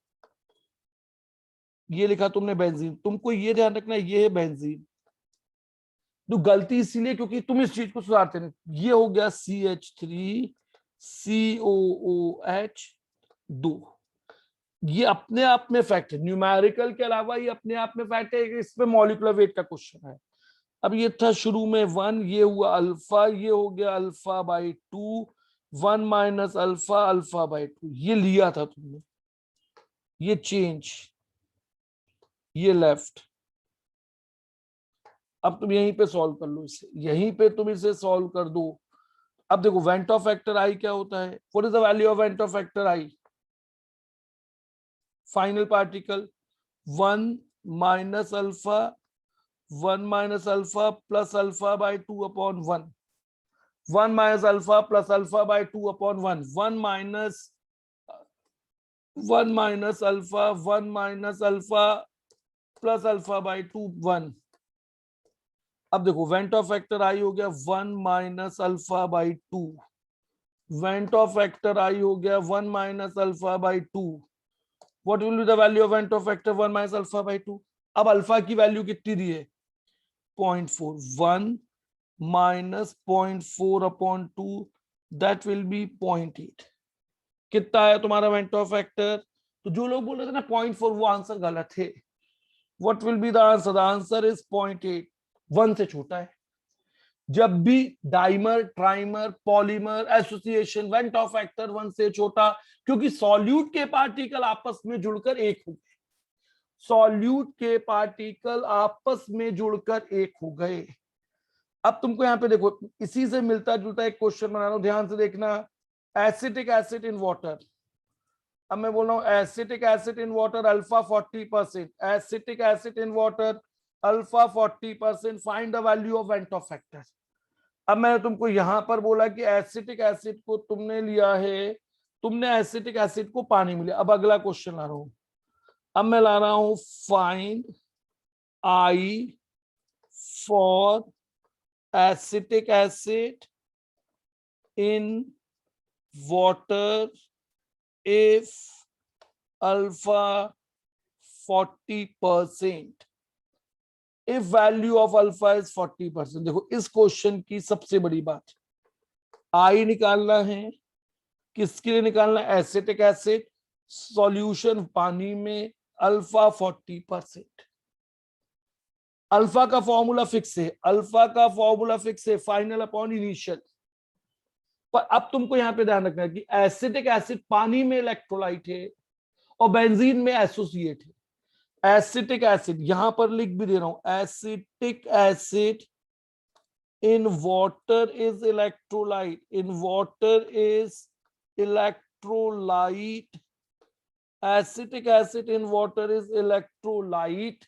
ये लिखा तुमने बेंजीन, तुमको ये ध्यान रखना है ये है बेंजीन। तो गलती इसीलिए क्योंकि तुम इस चीज को सुधारते नहीं। ये हो गया CH3COOH2, ये अपने आप में फैक्ट है, न्यूमेरिकल के अलावा ये अपने आप में फैक्ट है, इसमें मॉलिक्यूलर वेट का क्वेश्चन है। अब ये था शुरू में 1, ये हुआ अल्फा, ये हो गया alpha by 2, 1 minus alpha, alpha by 2, ये लिया था तुमने, ये चेंज, ये लेफ्ट। अब तुम यहीं पे सॉल्व कर लो इसे, यहीं पे तुम इसे सॉल्व कर दो। अब देखो वेंट ऑफ फैक्टर आई क्या होता है, what is the value of van't Hoff factor I, final particle 1 minus alpha, 1 minus alpha plus alpha by 2 upon 1, 1 minus alpha plus alpha by 2 upon 1, 1 minus alpha, 1 minus alpha plus alpha by 2 1। अब देखो went Hoff factor आई हो गया 1 minus alpha by 2, went Hoff factor आई हो गया 1 minus alpha by 2। What will be the value of van't Hoff factor 1 minus alpha by 2? अब alpha की value कितनी दी है 0.4, 1 minus 0.4 upon 2 that will be 0.8। कितना है तुम्हारा वेंट ऑफ फैक्टर? तो जो लोग बोल रहे थे ना 0.4 वो आंसर गलत है। What will be the answer? The answer is 0.8, 1 से छोटा है। जब भी dimer trimer polymer association went Hoff factor 1 से छोटा, क्योंकि सॉल्यूट के पार्टिकल आपस में जुड़कर एक हो गए, सॉल्यूट के पार्टिकल आपस में जुड़कर एक हो गए। अब तुमको यहां पे देखो इसी से मिलता जुलता एक क्वेश्चन बना रहा हूं, ध्यान से देखना। एसिटिक एसिड इन वाटर, अब मैं बोल रहा हूं acetic acid in water alpha 40%, acetic acid in water alpha 40%, find the value of van't Hoff factor. अब मैंने तुमको यहां पर बोला कि एसिटिक एसिड को तुमने लिया है, तुमने एसिटिक एसिड को पानी में लिया। अब अगला क्वेश्चन ला रहा हूं, अब मैं ला रहा हूं find I for acetic acid in water if alpha 40%, if value of alpha is 40%। देखो इस क्वेश्चन की सबसे बड़ी बात आई निकालना है, किसके लिए निकालना है? एसिटिक एसिड सॉल्यूशन पानी में अल्फा 40%। अल्फा का फॉर्मूला फिक्स है, अल्फा का फॉर्मूला फिक्स है फाइनल अपॉन इनिशियल। पर अब तुमको यहां पे ध्यान रखना है कि एसिटिक एसिड पानी में इलेक्ट्रोलाइट है और बेंजीन में एसोसिएट है। एसिटिक एसिड यहां पर लिख भी दे रहा हूं, acetic acid in water is electrolyte, in water is electrolyte, acetic acid in water is electrolyte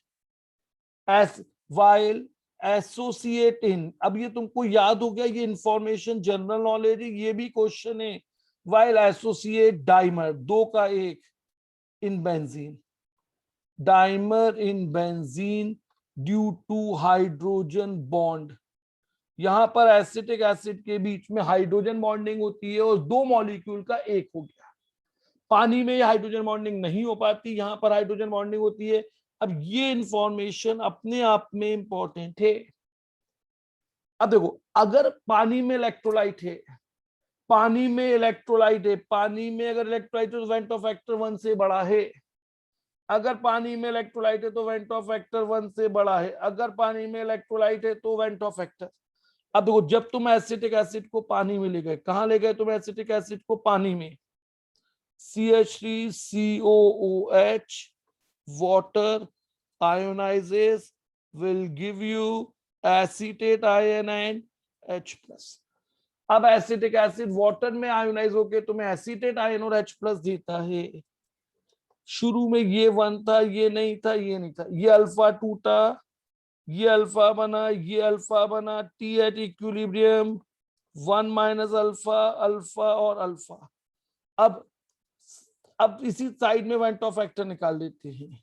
S while associate इन। अब ये तुमको याद हो गया, ये इंफॉर्मेशन जनरल नॉलेज है, ये भी क्वेश्चन है। वाइल एसोसिएट डाइमर, दो का एक, in benzene, dimer in benzene due to hydrogen bond. यहां पर एसिटिक एसिड के बीच में हाइड्रोजन बॉन्डिंग होती है और दो मॉलिक्यूल का एक हो गया। पानी में हाइड्रोजन बॉन्डिंग नहीं हो पाती, यहां पर हाइड्रोजन बॉन्डिंग होती है। अब ये इंफॉर्मेशन अपने आप में इंपॉर्टेंट है। अब देखो अगर पानी में इलेक्ट्रोलाइट है, पानी में इलेक्ट्रोलाइट है, पानी में अगर इलेक्ट्रोलाइट है तो वेंट ऑफ फैक्टर 1 से बड़ा है। अगर पानी में इलेक्ट्रोलाइट है तो वेंट ऑफ फैक्टर 1 से बड़ा है। अगर पानी में इलेक्ट्रोलाइट है तो वेंट ऑफ फैक्टर। अब देखो जब तुम एसिटिक एसिड को पानी में ले गए, कहां ले गए तुम एसिटिक एसिड को? पानी में। CH3COOH water ionizes will give you acetate ion and H plus। अब एसिटिक एसिड वाटर में आयोनाइज होके तुम्हें एसिटेट आयन और H प्लस देता है। शुरू में ये 1 था, ये नहीं था, ये नहीं था, ये अल्फा टूटा, ये अल्फा बना, ये अल्फा बना, T at equilibrium 1 minus alpha, alpha और अल्फा। अब इसी साइड में वेंट ऑफ फैक्टर निकाल देते हैं,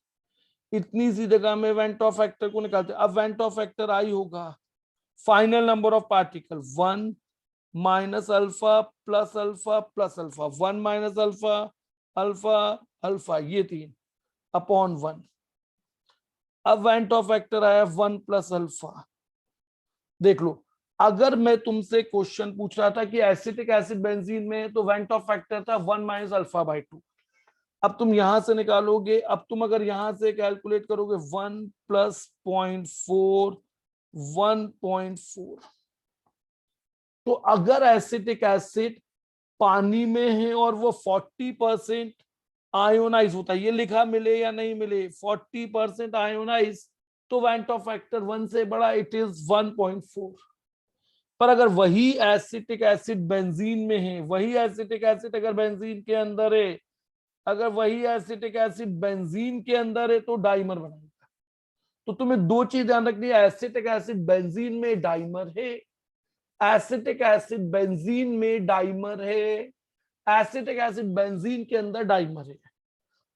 इतनी सी जगह में वेंट ऑफ फैक्टर को निकालते हैं। अब वेंट ऑफ फैक्टर आई होगा final number of particle 1 minus alpha plus alpha plus alpha, 1 minus alpha, alpha alpha, ये 3 अपॉन 1। अब वेंट ऑफ फैक्टर आया 1 प्लस अल्फा। देख लो अगर मैं तुमसे क्वेश्चन पूछ रहा था कि एसिटिक एसिड बेंजीन में तो वेंट ऑफ फैक्टर था 1 माइनस अल्फा बाई 2। अब तुम यहां से निकालोगे, अब तुम अगर यहां से कैलकुलेट करोगे 1 प्लस 0.4 1.4, तो अगर एसिटिक एसिड पानी में है और वो 40% आयोनाइज होता है, ये लिखा मिले या नहीं मिले, 40% आयोनाइज, तो वेंट ऑफ फैक्टर 1 से बड़ा, इट इज 1.4। पर अगर वही एसिटिक एसिड बेंजीन में है, वही एसिटिक एसिड अगर बेंजीन के अंदर है, अगर वही एसिटिक एसिड बेंजीन के अंदर है तो डाइमर बनाएगा। तो तुम्हें दो चीज ध्यान रखनी है, एसिटिक एसिड बेंजीन में डाइमर है, एसिटिक एसिड बेंजीन में डाइमर है, एसिटिक एसिड बेंजीन के अंदर डाइमर है।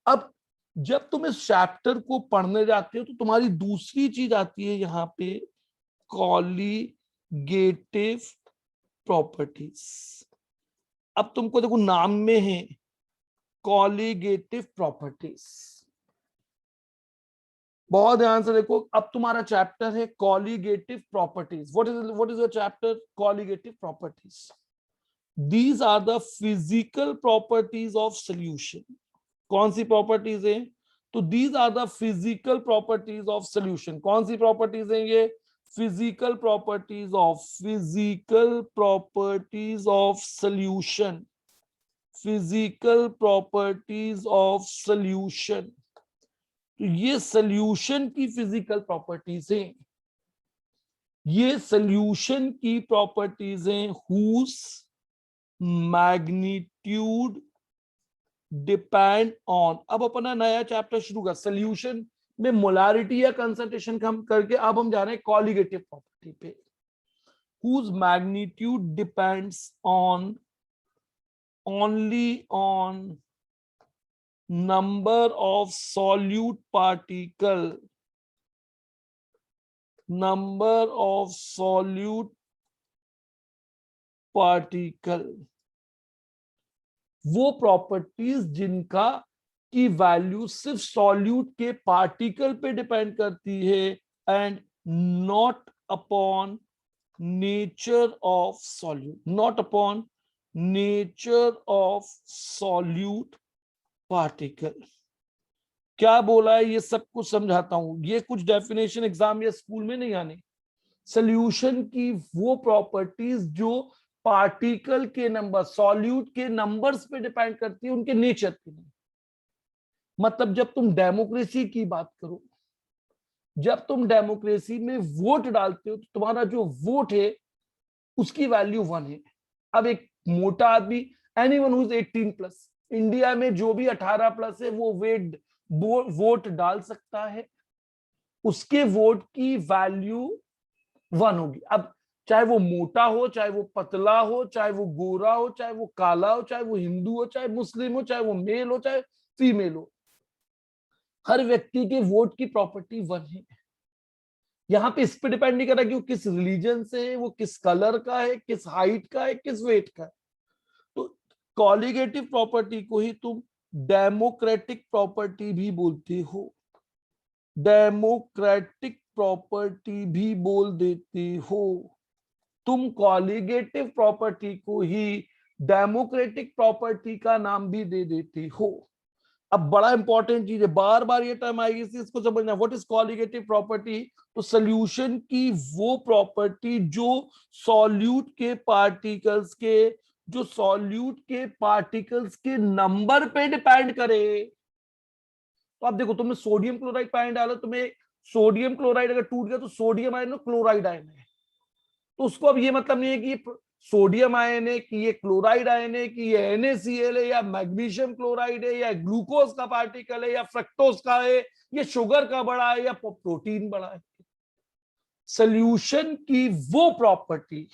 अब जब तुम इस चैप्टर को पढ़ने जाते हो तो तुम्हारी दूसरी चीज आती है यहाँ पे, कॉलीगेटिव प्रॉपर्टीज। अब तुमको देखो नाम में है कॉलीगेटिव प्रॉपर्टीज, बहुत ध्यान से देखो। अब तुम्हारा चैप्टर है colligative properties. What is your chapter? Colligative properties. These are the physical properties of solution. कौन सी प्रॉपर्टीज है? तो these are the physical properties of solution. कौन सी प्रॉपर्टीज है ये? Physical properties of solution. Physical properties of solution. तो ये सॉल्यूशन की फिजिकल प्रॉपर्टीज हैं, ये सॉल्यूशन की प्रॉपर्टीज हैं। Whose magnitude depend on. अब अपना नया चैप्टर शुरू कर, सॉल्यूशन में मोलारिटी या कंसंट्रेशन कम करके अब हम जा रहे हैं कॉलीगेटिव प्रॉपर्टी पे। Whose magnitude depends on only on number of solute particle, number of solute particle, वो प्रॉपर्टीज जिनका की वैल्यू सिर्फ सॉल्यूट के पार्टिकल पे डिपेंड करती है and not upon nature of solute, not upon nature of solute particle. क्या बोला है ये सब कुछ समझाता हूं। ये कुछ डेफिनेशन एग्जाम या स्कूल में नहीं आने। सॉल्यूशन की वो प्रॉपर्टीज जो पार्टिकल के नंबर, सॉल्यूट के नंबर्स पे डिपेंड करती है, उनके नेचर पे नहीं। मतलब जब तुम डेमोक्रेसी की बात करो, जब तुम डेमोक्रेसी में वोट डालते हो तो तुम्हारा जो वोट है उसकी वैल्यू 1 है। अब एक मोटा आदमी, एनीवन हु इज 18+, इंडिया में जो भी 18+ है वो वोट डाल सकता है, उसके वोट की वैल्यू 1 होगी। अब चाहे वो मोटा हो, चाहे वो पतला हो, चाहे वो गोरा हो, चाहे वो काला हो, चाहे वो हिंदू हो, चाहे मुस्लिम हो, चाहे वो मेल हो, चाहे फीमेल हो, हर व्यक्ति के वोट की प्रॉपर्टी 1 है। यहाँ पे इस पे डिपेंड नहीं कर रहा कि वो किस रिलीजन से है, वो किस कलर का है, किस हाइट का है, किस वेट का है। तो कॉलीगेटिव प्रॉपर्टी को ही तुम डेमोक्रेटिक प्रॉपर्टी भी बोलते हो, डेमोक्रेटिक प्रॉपर्टी भी बोल देते हो। तुम कॉलीगेटिव प्रॉपर्टी को ही डेमोक्रेटिक प्रॉपर्टी का नाम भी दे देते हो। अब बड़ा इंपॉर्टेंट चीज है, बार बार ये टर्म आएगी, इसको समझना। What is colligative property? तो सॉल्यूशन की वो प्रॉपर्टी जो सॉल्यूट के पार्टिकल्स के, जो सॉल्यूट के पार्टिकल्स के नंबर पे डिपेंड करे। तो आप देखो, तुमने सोडियम क्लोराइड पानी डाला, तुम्हें सोडियम क्लोराइड अगर टूट गया तो सोडियम आयन क्लोराइड आयन है। तो उसको अब ये मतलब नहीं है कि सोडियम आयन है, कि ये क्लोराइड आयन है, कि ये NaCl है, या मैग्नीशियम क्लोराइड है, या ग्लूकोज का पार्टिकल है, या फ्रक्टोज का है, या शुगर का बड़ा है, या प्रोटीन बड़ा है। सॉल्यूशन की वो प्रॉपर्टी,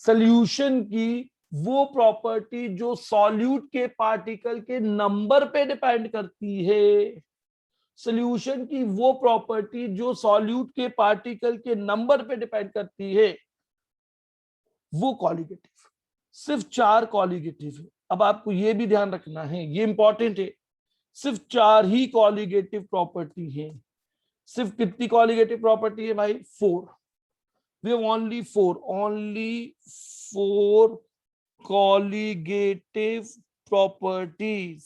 सॉल्यूशन की वो प्रॉपर्टी जो सॉल्यूट के पार्टिकल के नंबर पे डिपेंड करती है, सॉल्यूशन की वो प्रॉपर्टी जो सॉल्यूट के पार्टिकल के नंबर पे डिपेंड करती है, वो कॉलीगेटिव। सिर्फ 4 कॉलीगेटिव है। अब आपको ये भी ध्यान रखना है, ये इंपॉर्टेंट है, सिर्फ 4 ही कॉलीगेटिव प्रॉपर्टी है। सिर्फ कितनी कॉलीगेटिव प्रॉपर्टी है भाई? 4। We have only 4 colligative properties.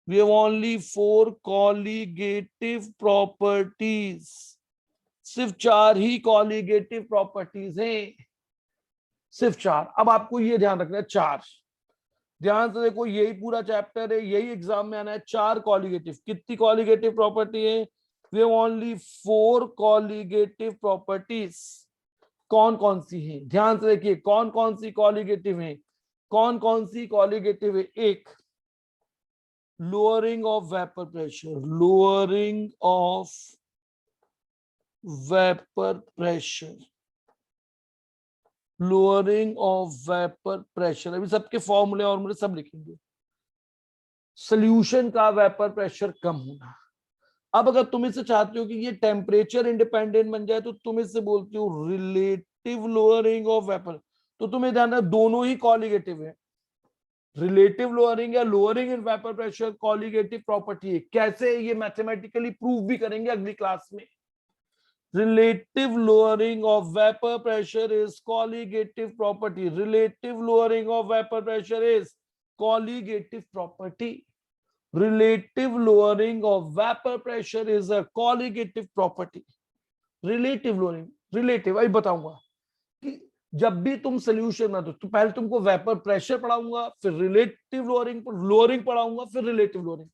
We have only 4 colligative properties. सिर्फ 4 ही कॉलीगेटिव प्रॉपर्टीज हैं, सिर्फ 4। अब आपको ये ध्यान रखना है, 4। ध्यान से देखो, यही पूरा चैप्टर है, यही एग्जाम में आना है। 4 कॉलीगेटिव। कितनी कॉलीगेटिव प्रॉपर्टी है? We have only 4 colligative properties. कौन कौन सी है? ध्यान से देखिए, कौन कौन सी कॉलीगेटिव है, कौन कौन सी कॉलीगेटिव है। एक, lowering of vapour pressure, lowering of vapour pressure, lowering of vapour pressure. अभी सबके फॉर्मूले और मुझे सब लिखेंगे। सॉल्यूशन का वेपर प्रेशर कम होना। अब अगर तुम इसे चाहते हो कि ये टेम्परेचर इंडिपेंडेंट बन जाए तो तुम इससे बोलते हो रिलेटिव लोअरिंग ऑफ वेपर। तो तुम्हें ध्यान रखना दोनों ही कॉलिगेटिव है। रिलेटिव लोअरिंग या lowering in vapour pressure colligative property है। कैसे, ये मैथमेटिकली प्रूव भी करेंगे अगली क्लास में। relative lowering of vapor pressure is colligative property. Relative lowering of vapor pressure is colligative property. Relative lowering of vapor pressure is a colligative property. Relative lowering, relative अभी बताऊंगा कि जब भी तुम सोल्यूशन में दो तो पहले तुमको वेपर प्रेशर पढ़ाऊंगा, फिर रिलेटिव लोअरिंग पढ़ाऊंगा, फिर रिलेटिव लोअरिंग।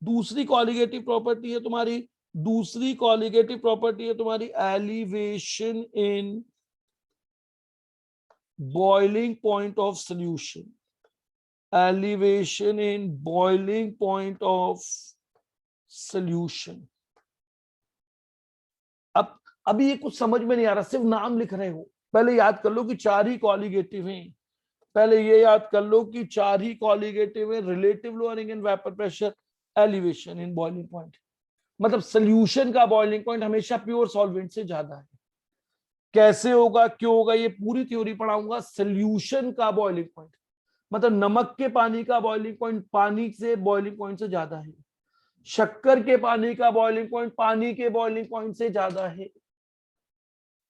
दूसरी कॉलिगेटिव प्रॉपर्टी है तुम्हारी, दूसरी कॉलिगेटिव प्रॉपर्टी है तुम्हारी elevation in boiling point of solution. Elevation in boiling point of solution. अब अभी ये कुछ समझ में नहीं आ रहा, सिर्फ नाम लिख रहे हो। पहले याद कर लो कि चार ही कॉलिगेटिव हैं। पहले ये याद कर लो कि चार ही कॉलिगेटिव है, relative lowering in vapour pressure, elevation in boiling point. मतलब सॉल्यूशन का बॉइलिंग पॉइंट हमेशा प्योर सॉल्वेंट से ज्यादा है। कैसे होगा, क्यों होगा, ये पूरी थ्योरी पढ़ाऊंगा। सॉल्यूशन का बॉइलिंग पॉइंट मतलब नमक के पानी का बॉइलिंग पॉइंट पानी से बॉइलिंग पॉइंट से ज्यादा है। शक्कर के पानी का बॉइलिंग पॉइंट पानी के बॉइलिंग पॉइंट से ज्यादा है।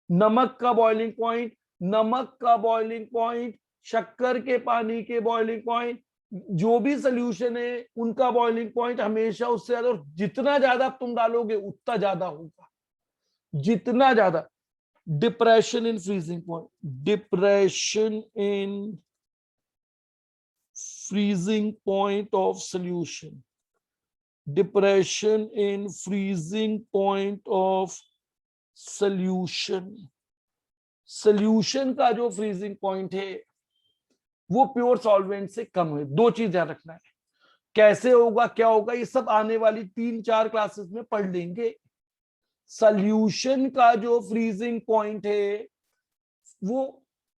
नमक का बॉइलिंग पॉइंट, नमक का बॉइलिंग पॉइंट, शक्कर के पानी के बॉइलिंग पॉइंट, जो भी सोल्यूशन है उनका बॉइलिंग पॉइंट हमेशा उससे ज्यादा। और जितना ज्यादा तुम डालोगे उतना ज्यादा होगा, जितना ज्यादा। Depression in freezing point, depression in freezing point of solution, depression in freezing point of solution। solution का जो freezing point है वो प्योर सॉल्वेंट से कम है। दो चीज ध्यान रखना है, कैसे होगा, क्या होगा, ये सब आने वाली 3-4 क्लासेस में पढ़ लेंगे। सॉल्यूशन का जो फ्रीजिंग पॉइंट है वो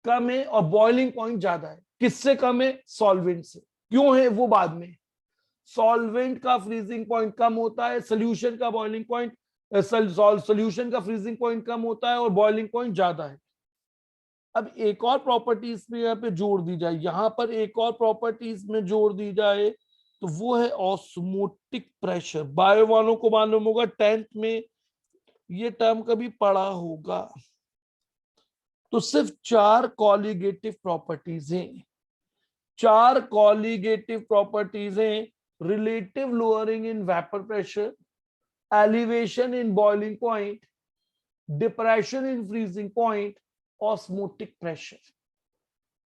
कम है और बॉइलिंग पॉइंट ज्यादा है। किससे कम है? सॉल्वेंट से। क्यों है वो बाद में। सॉल्वेंट का फ्रीजिंग पॉइंट कम होता है, सोल्यूशन का बॉइलिंग पॉइंट, सोल्यूशन का फ्रीजिंग पॉइंट कम होता है और बॉइलिंग पॉइंट ज्यादा है। अब एक और प्रॉपर्टी इसमें यहाँ पे जोड़ दी जाए, यहां पर एक और प्रॉपर्टी इसमें जोड़ दी जाए तो वो है ऑस्मोटिक प्रेशर। बायो वालों को मालूम होगा, 10th में ये टर्म कभी पढ़ा होगा। तो सिर्फ 4 कॉलिगेटिव प्रॉपर्टीज हैं, 4 कॉलिगेटिव प्रॉपर्टीज हैं। Relative lowering in vapour pressure, elevation in boiling point, depression in freezing point, osmotic pressure.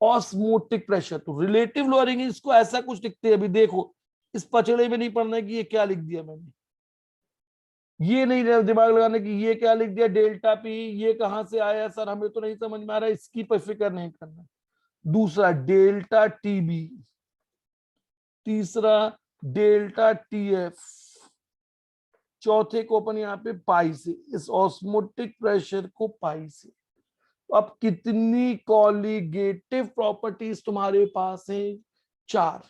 Osmotic pressure तो रिलेटिव लोअरिंग, इसको ऐसा कुछ लिखते हैं। अभी देखो इस पचड़े में नहीं पढ़ना कि ये क्या लिख दिया मैंने, ये नहीं दिमाग लगाना कि ये क्या लिख दिया डेल्टा पी, ये कहां से आया सर, हमें तो नहीं समझ में आ रहा, इसकी पर फिक्र नहीं करना। दूसरा डेल्टा टीबी, तीसरा डेल्टा टीएफ, चौथे को अपन यहाँ पे पाई से, इस ऑस्मोटिक प्रेशर को पाई से। तो अब कितनी कॉलिगेटिव प्रॉपर्टीज तुम्हारे पास है? 4।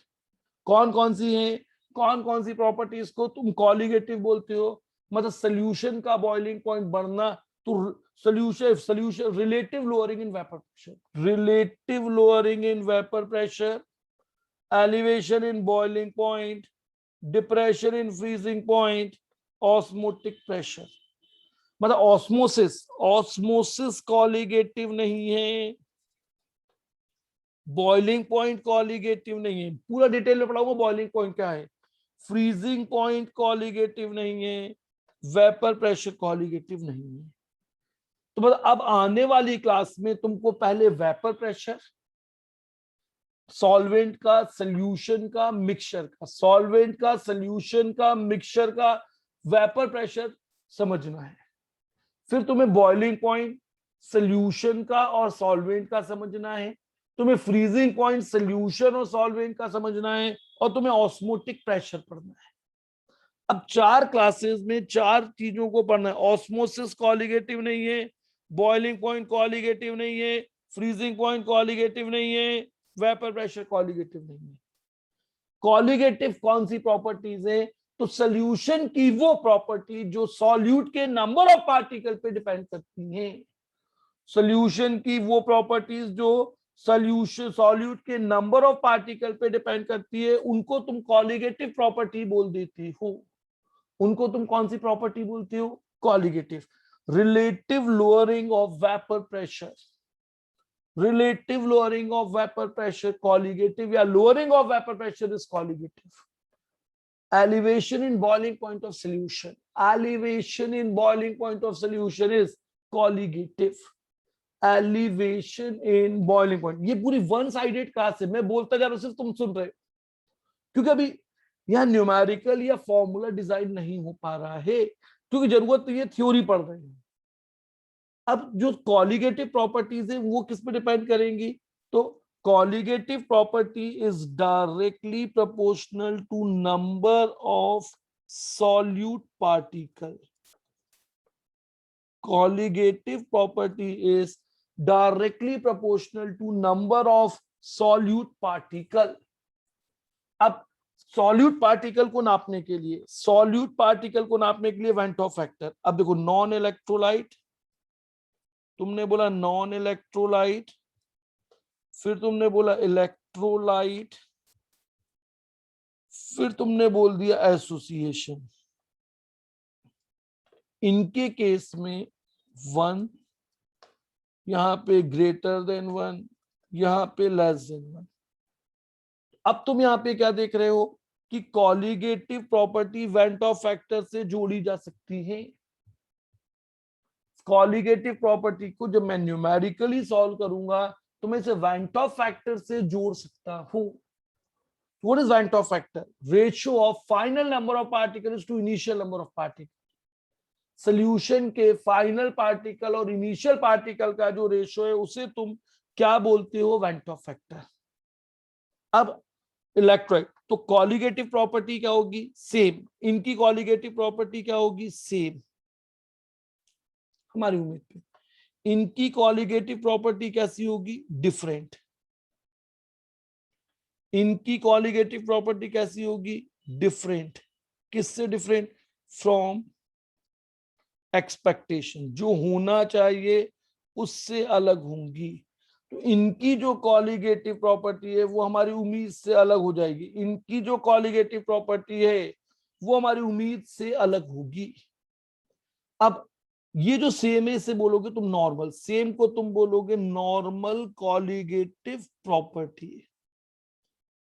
कौन कौन सी हैं? कौन कौन सी प्रॉपर्टीज को तुम कॉलिगेटिव बोलते हो? मतलब सोल्यूशन का बॉइलिंग पॉइंट बढ़ना, तो solution relative lowering in vapour pressure, relative lowering in vapour pressure, elevation in boiling point, depression in freezing point, osmotic pressure. मतलब ऑस्मोसिस, ऑस्मोसिस कॉलिगेटिव नहीं है, बॉइलिंग पॉइंट कॉलिगेटिव नहीं है। पूरा डिटेल में पढ़ाऊंगा बॉइलिंग पॉइंट क्या है। फ्रीजिंग पॉइंट कॉलिगेटिव नहीं है, वेपर प्रेशर कॉलिगेटिव नहीं है। तो मतलब अब आने वाली क्लास में तुमको पहले वेपर प्रेशर, सॉल्वेंट का, सॉल्यूशन का, मिक्सचर का, सॉल्वेंट का, सॉल्यूशन का, मिक्सचर का वेपर प्रेशर समझना है। फिर तुम्हें बॉइलिंग पॉइंट सॉल्यूशन का और सॉल्वेंट का समझना है। तुम्हें फ्रीजिंग पॉइंट सॉल्यूशन और सॉल्वेंट का समझना है और तुम्हें ऑस्मोटिक प्रेशर पढ़ना है। अब 4 क्लासेस में 4 चीजों को पढ़ना है। ऑस्मोसिस कॉलिगेटिव नहीं है, बॉइलिंग पॉइंट कॉलिगेटिव नहीं है, फ्रीजिंग पॉइंट कॉलिगेटिव नहीं है, वेपर प्रेशर कॉलिगेटिव नहीं है। कॉलिगेटिव कौन सी प्रॉपर्टीज है? तो सॉल्यूशन की वो प्रॉपर्टी जो सॉल्यूट के नंबर ऑफ पार्टिकल पे डिपेंड करती है। सॉल्यूशन की वो प्रॉपर्टीज जो सॉल्यूशन सॉल्यूट के नंबर ऑफ पार्टिकल पे डिपेंड करती है, उनको तुम कॉलिगेटिव प्रॉपर्टी बोल देती हो। उनको तुम कौन सी प्रॉपर्टी बोलते हो? Colligative. Relative lowering of vapour pressure, relative lowering of vapor pressure colligative, या lowering of vapor pressure is colligative. Elevation in boiling point of solution, elevation in boiling point of solution is colligative. Elevation in boiling point, ये पूरी one sided class है, मैं बोलता जा रहा हूं सिर्फ तुम सुन रहे हो, क्योंकि अभी यह न्यूमेरिकल या फॉर्मूला डिजाइन नहीं हो पा रहा है, क्योंकि जरूरत तो ये थ्योरी पढ़ रहे हैं। अब जो कॉलिगेटिव प्रॉपर्टीज है वो किस पे डिपेंड करेंगी? तो colligative property is directly proportional to number of solute particle. Colligative property is directly proportional to number of solute particle. अब सॉल्यूट पार्टिकल को नापने के लिए, सॉल्यूट पार्टिकल को नापने के लिए वेंट ऑफ फैक्टर। अब देखो, नॉन इलेक्ट्रोलाइट, तुमने बोला नॉन इलेक्ट्रोलाइट, फिर तुमने बोला इलेक्ट्रोलाइट, फिर तुमने बोल दिया एसोसिएशन। इनके केस में 1, यहां पे ग्रेटर देन 1, यहां पे लेस देन 1। अब तुम यहां पे क्या देख रहे हो कि colligative property went Hoff factor से जोड़ी जा सकती है। कॉलिगेटिव प्रॉपर्टी को जब मैं न्यूमेरिकली सॉल्व करूंगा तो मैं इसे वेंट ऑफ फैक्टर से जोड़ सकता हूं। What is Van't Hoff factor? Ratio of final number of particles to initial number of particles. Solution के फाइनल पार्टिकल और इनिशियल पार्टिकल का जो रेशियो है उसे तुम क्या बोलते हो? Went Hoff factor. अब इलेक्ट्रोलाइट, तो कॉलिगेटिव प्रॉपर्टी क्या होगी? सेम। इनकी कॉलिगेटिव प्रॉपर्टी क्या होगी? सेम। हमारी उम्मीद पे इनकी कॉलिगेटिव प्रॉपर्टी कैसी होगी? डिफरेंट। इनकी कॉलिगेटिव प्रॉपर्टी कैसी होगी? डिफरेंट। किससे डिफरेंट? फ्रॉम एक्सपेक्टेशन, जो होना चाहिए उससे अलग होंगी। तो इनकी जो कॉलिगेटिव प्रॉपर्टी है वो हमारी उम्मीद से अलग हो जाएगी। इनकी जो कॉलिगेटिव प्रॉपर्टी है वो हमारी उम्मीद से अलग होगी। अब ये जो सेम है इसे बोलोगे तुम नॉर्मल, सेम को तुम बोलोगे नॉर्मल कॉलिगेटिव प्रॉपर्टी।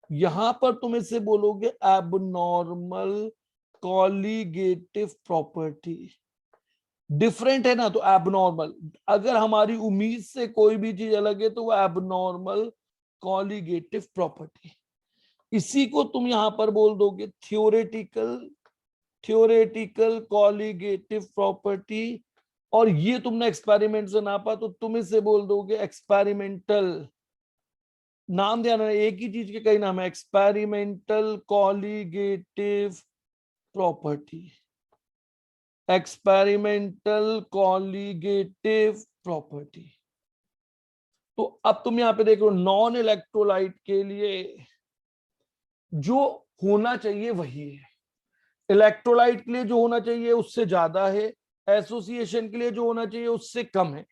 यहां पर तुम इसे बोलोगे एबनॉर्मल कॉलिगेटिव प्रॉपर्टी। डिफरेंट है ना, तो एबनॉर्मल। अगर हमारी उम्मीद से कोई भी चीज अलग है तो वो एबनॉर्मल कॉलिगेटिव प्रॉपर्टी। इसी को तुम यहां पर बोल दोगे थ्योरेटिकल कॉलिगेटिव प्रॉपर्टी। और ये तुमने एक्सपेरिमेंट से नापा तो तुम इसे बोल दोगे एक्सपेरिमेंटल। नाम ध्यान रखना, एक ही चीज के कई नाम है, experimental colligative property. Experimental colligative property. तो अब तुम यहां पे देख लो, नॉन इलेक्ट्रोलाइट के लिए जो होना चाहिए वही है, इलेक्ट्रोलाइट के लिए जो होना चाहिए उससे ज्यादा है, एसोसिएशन के लिए जो होना चाहिए उससे कम है।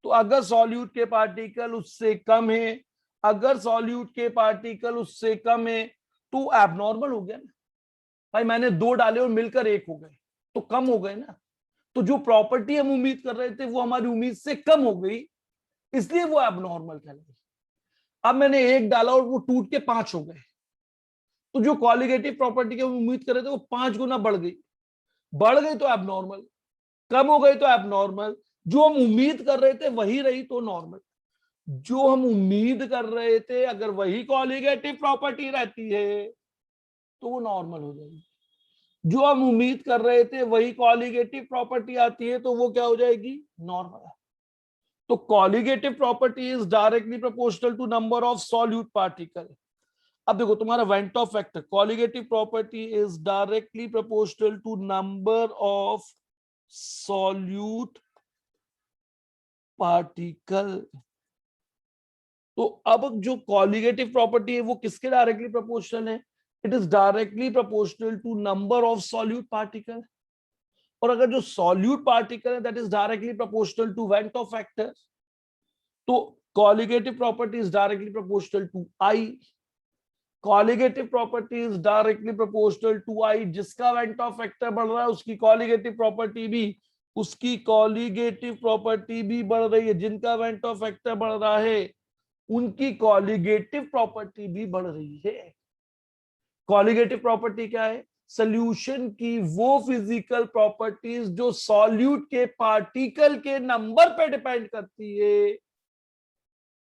तो अगर सॉल्यूट के पार्टिकल उससे कम है, अगर सॉल्यूट के पार्टिकल उससे कम है तो एबनॉर्मल हो गया ना भाई। मैंने 2 डाले और मिलकर 1 हो गए तो कम हो गए ना। तो जो प्रॉपर्टी हम उम्मीद कर रहे थे वो हमारी उम्मीद से कम हो गई, इसलिए वो एबनॉर्मल कहलाई। अब मैंने 1 डाला और वो टूट के 5 हो गए, तो जो कॉलिगेटिव प्रॉपर्टी की हम उम्मीद कर रहे थे वो 5 गुना बढ़ गई। बढ़ गई तो एबनॉर्मल, कम हो गई तो एबनॉर्मल। जो हम उम्मीद कर रहे थे वही रही तो नॉर्मल। जो हम उम्मीद कर रहे थे अगर वही कॉलिगेटिव प्रॉपर्टी रहती है तो वो नॉर्मल हो जाएगी। जो हम उम्मीद कर रहे थे वही कॉलिगेटिव प्रॉपर्टी आती है तो वो क्या हो जाएगी? नॉर्मल। तो colligative property is directly proportional to number of solute particle. अब देखो तुम्हारा van't Hoff factor, colligative property is directly proportional to number of solute particle. तो अब जो कॉलिगेटिव प्रॉपर्टी है वो किसके डायरेक्टली प्रोपोर्शनल है? It is directly proportional to number of solute particle, और अगर जो सॉल्यूट पार्टिकल है that is directly proportional to van't Hoff factor, तो colligative property is directly proportional to I. Colligative property is directly proportional to I, जिसका van't Hoff factor बढ़ रहा है उसकी कॉलिगेटिव प्रॉपर्टी भी बढ़ रही है, जिनका वेंटो फैक्टर बढ़ रहा है उनकी कॉलिगेटिव प्रॉपर्टी भी बढ़ रही है। कॉलिगेटिव प्रॉपर्टी क्या है? सॉल्यूशन की वो फिजिकल प्रॉपर्टीज जो सॉल्यूट के पार्टिकल के नंबर पे डिपेंड करती है,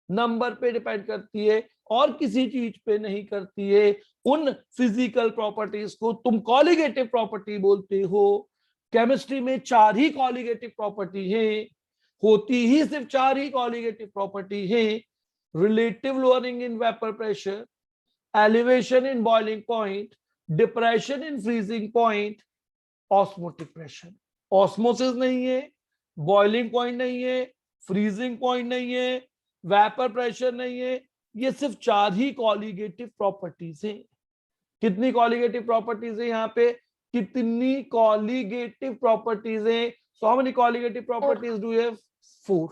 नंबर पे डिपेंड करती है और किसी चीज पे नहीं करती है, उन फिजिकल प्रॉपर्टीज को तुम कॉलिगेटिव प्रॉपर्टी बोलते हो। केमिस्ट्री में 4 ही कॉलिगेटिव प्रॉपर्टी है, होती ही सिर्फ 4 ही कॉलिगेटिव प्रॉपर्टी है। Relative lowering in vapour pressure, elevation in boiling point, depression in freezing point, osmotic pressure. Osmosis नहीं है, बॉइलिंग पॉइंट नहीं है, फ्रीजिंग पॉइंट नहीं है, वेपर प्रेशर नहीं है, ये सिर्फ 4 ही कॉलिगेटिव प्रॉपर्टीज हैं। कितनी कॉलिगेटिव प्रॉपर्टीज है यहाँ पे? कितनी कॉलिगेटिव प्रॉपर्टीज है? So how many colligative properties do you have? 4।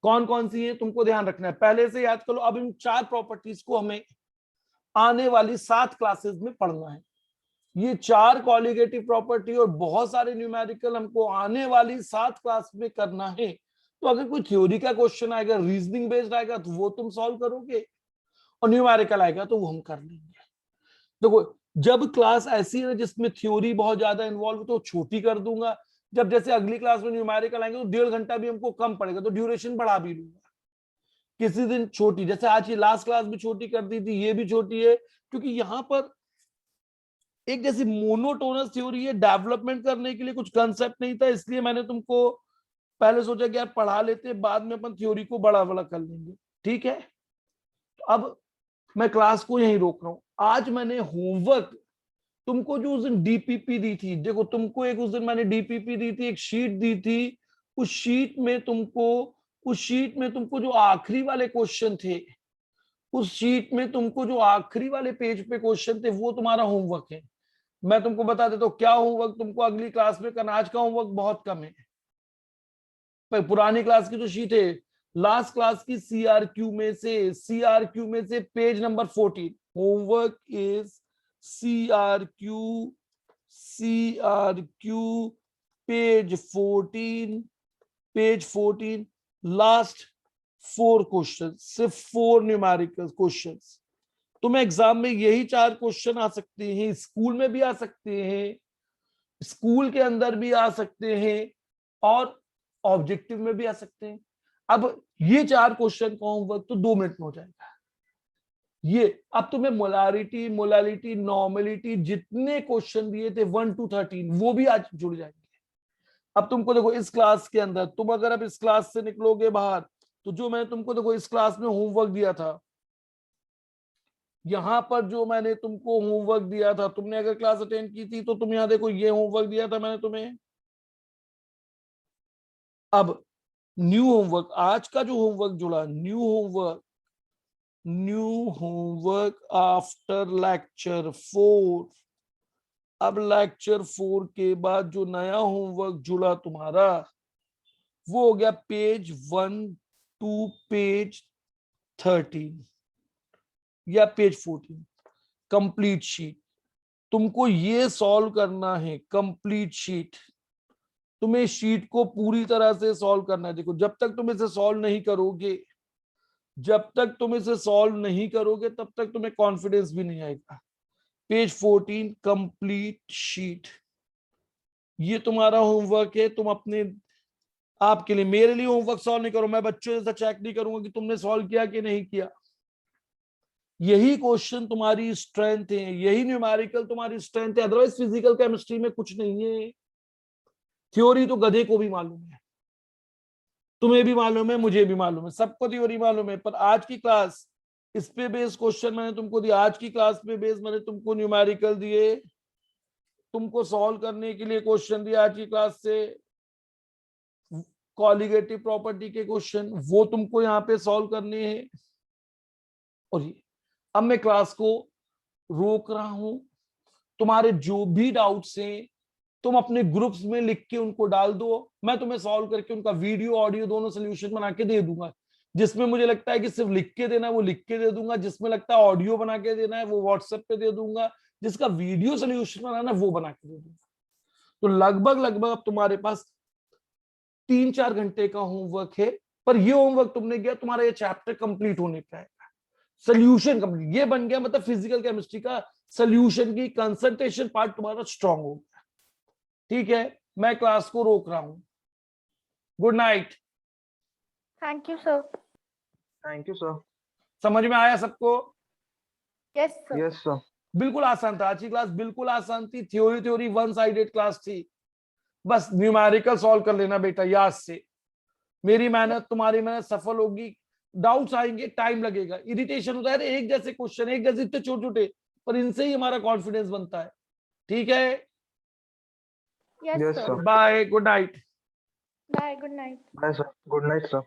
कौन कौन सी है तुमको ध्यान रखना है, पहले से याद कर लो। अब इन 4 प्रॉपर्टीज को हमें आने वाली 7 क्लासेस में पढ़ना है। ये 4 कॉलिगेटिव प्रॉपर्टी और बहुत सारे न्यूमेरिकल हमको आने वाली 7 क्लास में करना है। तो अगर कोई थ्योरी का क्वेश्चन आएगा, रीजनिंग बेस्ड आएगा, तो वो तुम सॉल्व करोगे, और न्यूमेरिकल आएगा तो वो हम कर लेंगे। देखो, जब क्लास ऐसी है जिसमें थ्योरी बहुत ज्यादा इन्वॉल्व, तो छोटी कर दूंगा। जब जैसे अगली क्लास में न्यूमेरिकल आएंगे तो 1.5 घंटा भी हमको कम पड़ेगा, तो ड्यूरेशन बढ़ा भी लूंगा। किसी दिन छोटी, जैसे आज की लास्ट क्लास भी छोटी कर दी थी, ये भी छोटी है, क्योंकि यहाँ पर एक जैसी मोनोटोनस थ्योरी है, डेवलपमेंट करने के लिए कुछ कंसेप्ट नहीं था, इसलिए मैंने तुमको पहले सोचा कि यार पढ़ा लेते, बाद में अपन थ्योरी को बड़ा बड़ा कर लेंगे। ठीक है, तो अब मैं क्लास को यहीं रोक रहा हूं। आज मैंने होमवर्क तुमको जो उस दिन डीपीपी दी थी, देखो तुमको एक उस दिन मैंने डीपीपी दी थी, एक शीट दी थी। उस शीट में तुमको जो आखिरी वाले क्वेश्चन थे, उस शीट में तुमको जो आखिरी वाले पेज पे क्वेश्चन थे, वो तुम्हारा होमवर्क है। मैं तुमको बता देता हूँ क्या होमवर्क तुमको अगली क्लास में करना। आज का होमवर्क बहुत कम है। पुरानी क्लास की जो शीट है, लास्ट क्लास की सीआरक्यू में से page number 14, homework is CRQ page 14, last 4 question, सिर्फ 4 न्यूमेरिकल क्वेश्चन। तुम्हें एग्जाम में यही 4 क्वेश्चन आ सकते हैं, स्कूल में भी आ सकते हैं, स्कूल के अंदर भी आ सकते हैं, और ऑब्जेक्टिव में भी आ सकते हैं। अब ये 4 क्वेश्चन का होमवर्क तो 2 मिनट में हो जाएगा। ये अब तुम्हें मोलालिटी, नॉर्मेलिटी, जितने क्वेश्चन दिए थे 1 to 13, वो भी आज जुड़ जाएंगे। अब तुमको देखो, इस क्लास के अंदर तुम अगर अब इस क्लास से निकलोगे बाहर, तो जो मैंने तुमको देखो इस क्लास में होमवर्क दिया था, यहां पर जो मैंने तुमको होमवर्क दिया था, तुमने अगर क्लास अटेंड की थी तो तुम यहां देखो, ये होमवर्क दिया था मैंने तुम्हें। अब न्यू होमवर्क, आज का जो होमवर्क जुड़ा, न्यू होमवर्क आफ्टर लेक्चर 4। अब लेक्चर 4 के बाद जो नया होमवर्क जुड़ा तुम्हारा, वो हो गया पेज 1 to पेज 13 या पेज 14, कंप्लीट शीट। तुमको ये सॉल्व करना है, कंप्लीट शीट। तुम्हें शीट को पूरी तरह से सॉल्व करना है। देखो, जब तक तुम इसे सॉल्व नहीं करोगे, तब तक तुम्हें कॉन्फिडेंस भी नहीं आएगा। पेज 14, कंप्लीट शीट, ये तुम्हारा होमवर्क है। तुम अपने आपके लिए, मेरे लिए होमवर्क सॉल्व नहीं करो, मैं बच्चों जैसा चेक नहीं करूंगा कि तुमने सॉल्व किया कि नहीं किया। यही क्वेश्चन तुम्हारी स्ट्रेंथ है, यही न्यूमेरिकल तुम्हारी स्ट्रेंथ है। अदरवाइज फिजिकल केमिस्ट्री में कुछ नहीं है। थ्योरी तो गधे को भी मालूम है, तुम्हें भी मालूम है, मुझे भी मालूम है, सबको थ्योरी मालूम है। पर आज की क्लास, इस पे बेस क्वेश्चन मैंने तुमको दिया, आज की क्लास पे बेस मैंने तुमको न्यूमेरिकल दिए, तुमको सॉल्व करने के लिए क्वेश्चन दिया आज की क्लास से, कॉलिगेटिव प्रॉपर्टी के क्वेश्चन, वो तुमको यहाँ पे सॉल्व करने हैं। और ये अब मैं क्लास को रोक रहा हूं, तुम्हारे जो भी डाउट्स हैं तुम अपने ग्रुप्स में लिख के उनको डाल दो, मैं तुम्हें सॉल्व करके उनका वीडियो ऑडियो दोनों सोल्यूशन बना के दे दूंगा। जिसमें मुझे लगता है कि सिर्फ लिख के देना है वो लिख के दे दूंगा, जिसमें लगता है ऑडियो बना के देना है वो व्हाट्सएप पे दे दूंगा, जिसका वीडियो सोल्यूशन बनाना है वो बना के दे दूंगा। तो लगभग लगभग अब तुम्हारे पास 3-4 घंटे का होमवर्क है, पर ये होमवर्क तुमने किया ठीक ये चैप्टर कंप्लीट होने पे आएगा, सोल्यूशन कंप्लीट ये बन गया, मतलब फिजिकल केमिस्ट्री का सोल्यूशन की कंसंट्रेशन पार्ट तुम्हारा स्ट्रांग हो गया। ठीक है, मैं क्लास को रोक रहा हूं। Good night. Thank you sir. Thank you sir. समझ में आया सबको? Yes sir. Yes sir. बिल्कुल आसान था, आज की क्लास बिल्कुल आसान थी, थ्योरी वन साइडेड क्लास थी, बस न्यूमेरिकल सॉल्व कर लेना बेटा याद से। मेरी मेहनत तुम्हारी मेहनत सफल होगी, डाउट्स आएंगे, टाइम लगेगा, इरिटेशन होता है, एक जैसे क्वेश्चन एक जैसे इतने छोटे छोटे, पर इनसे ही हमारा कॉन्फिडेंस बनता है। ठीक है, yes sir. Bye, good night. Bye, good night. Bye sir, good night sir.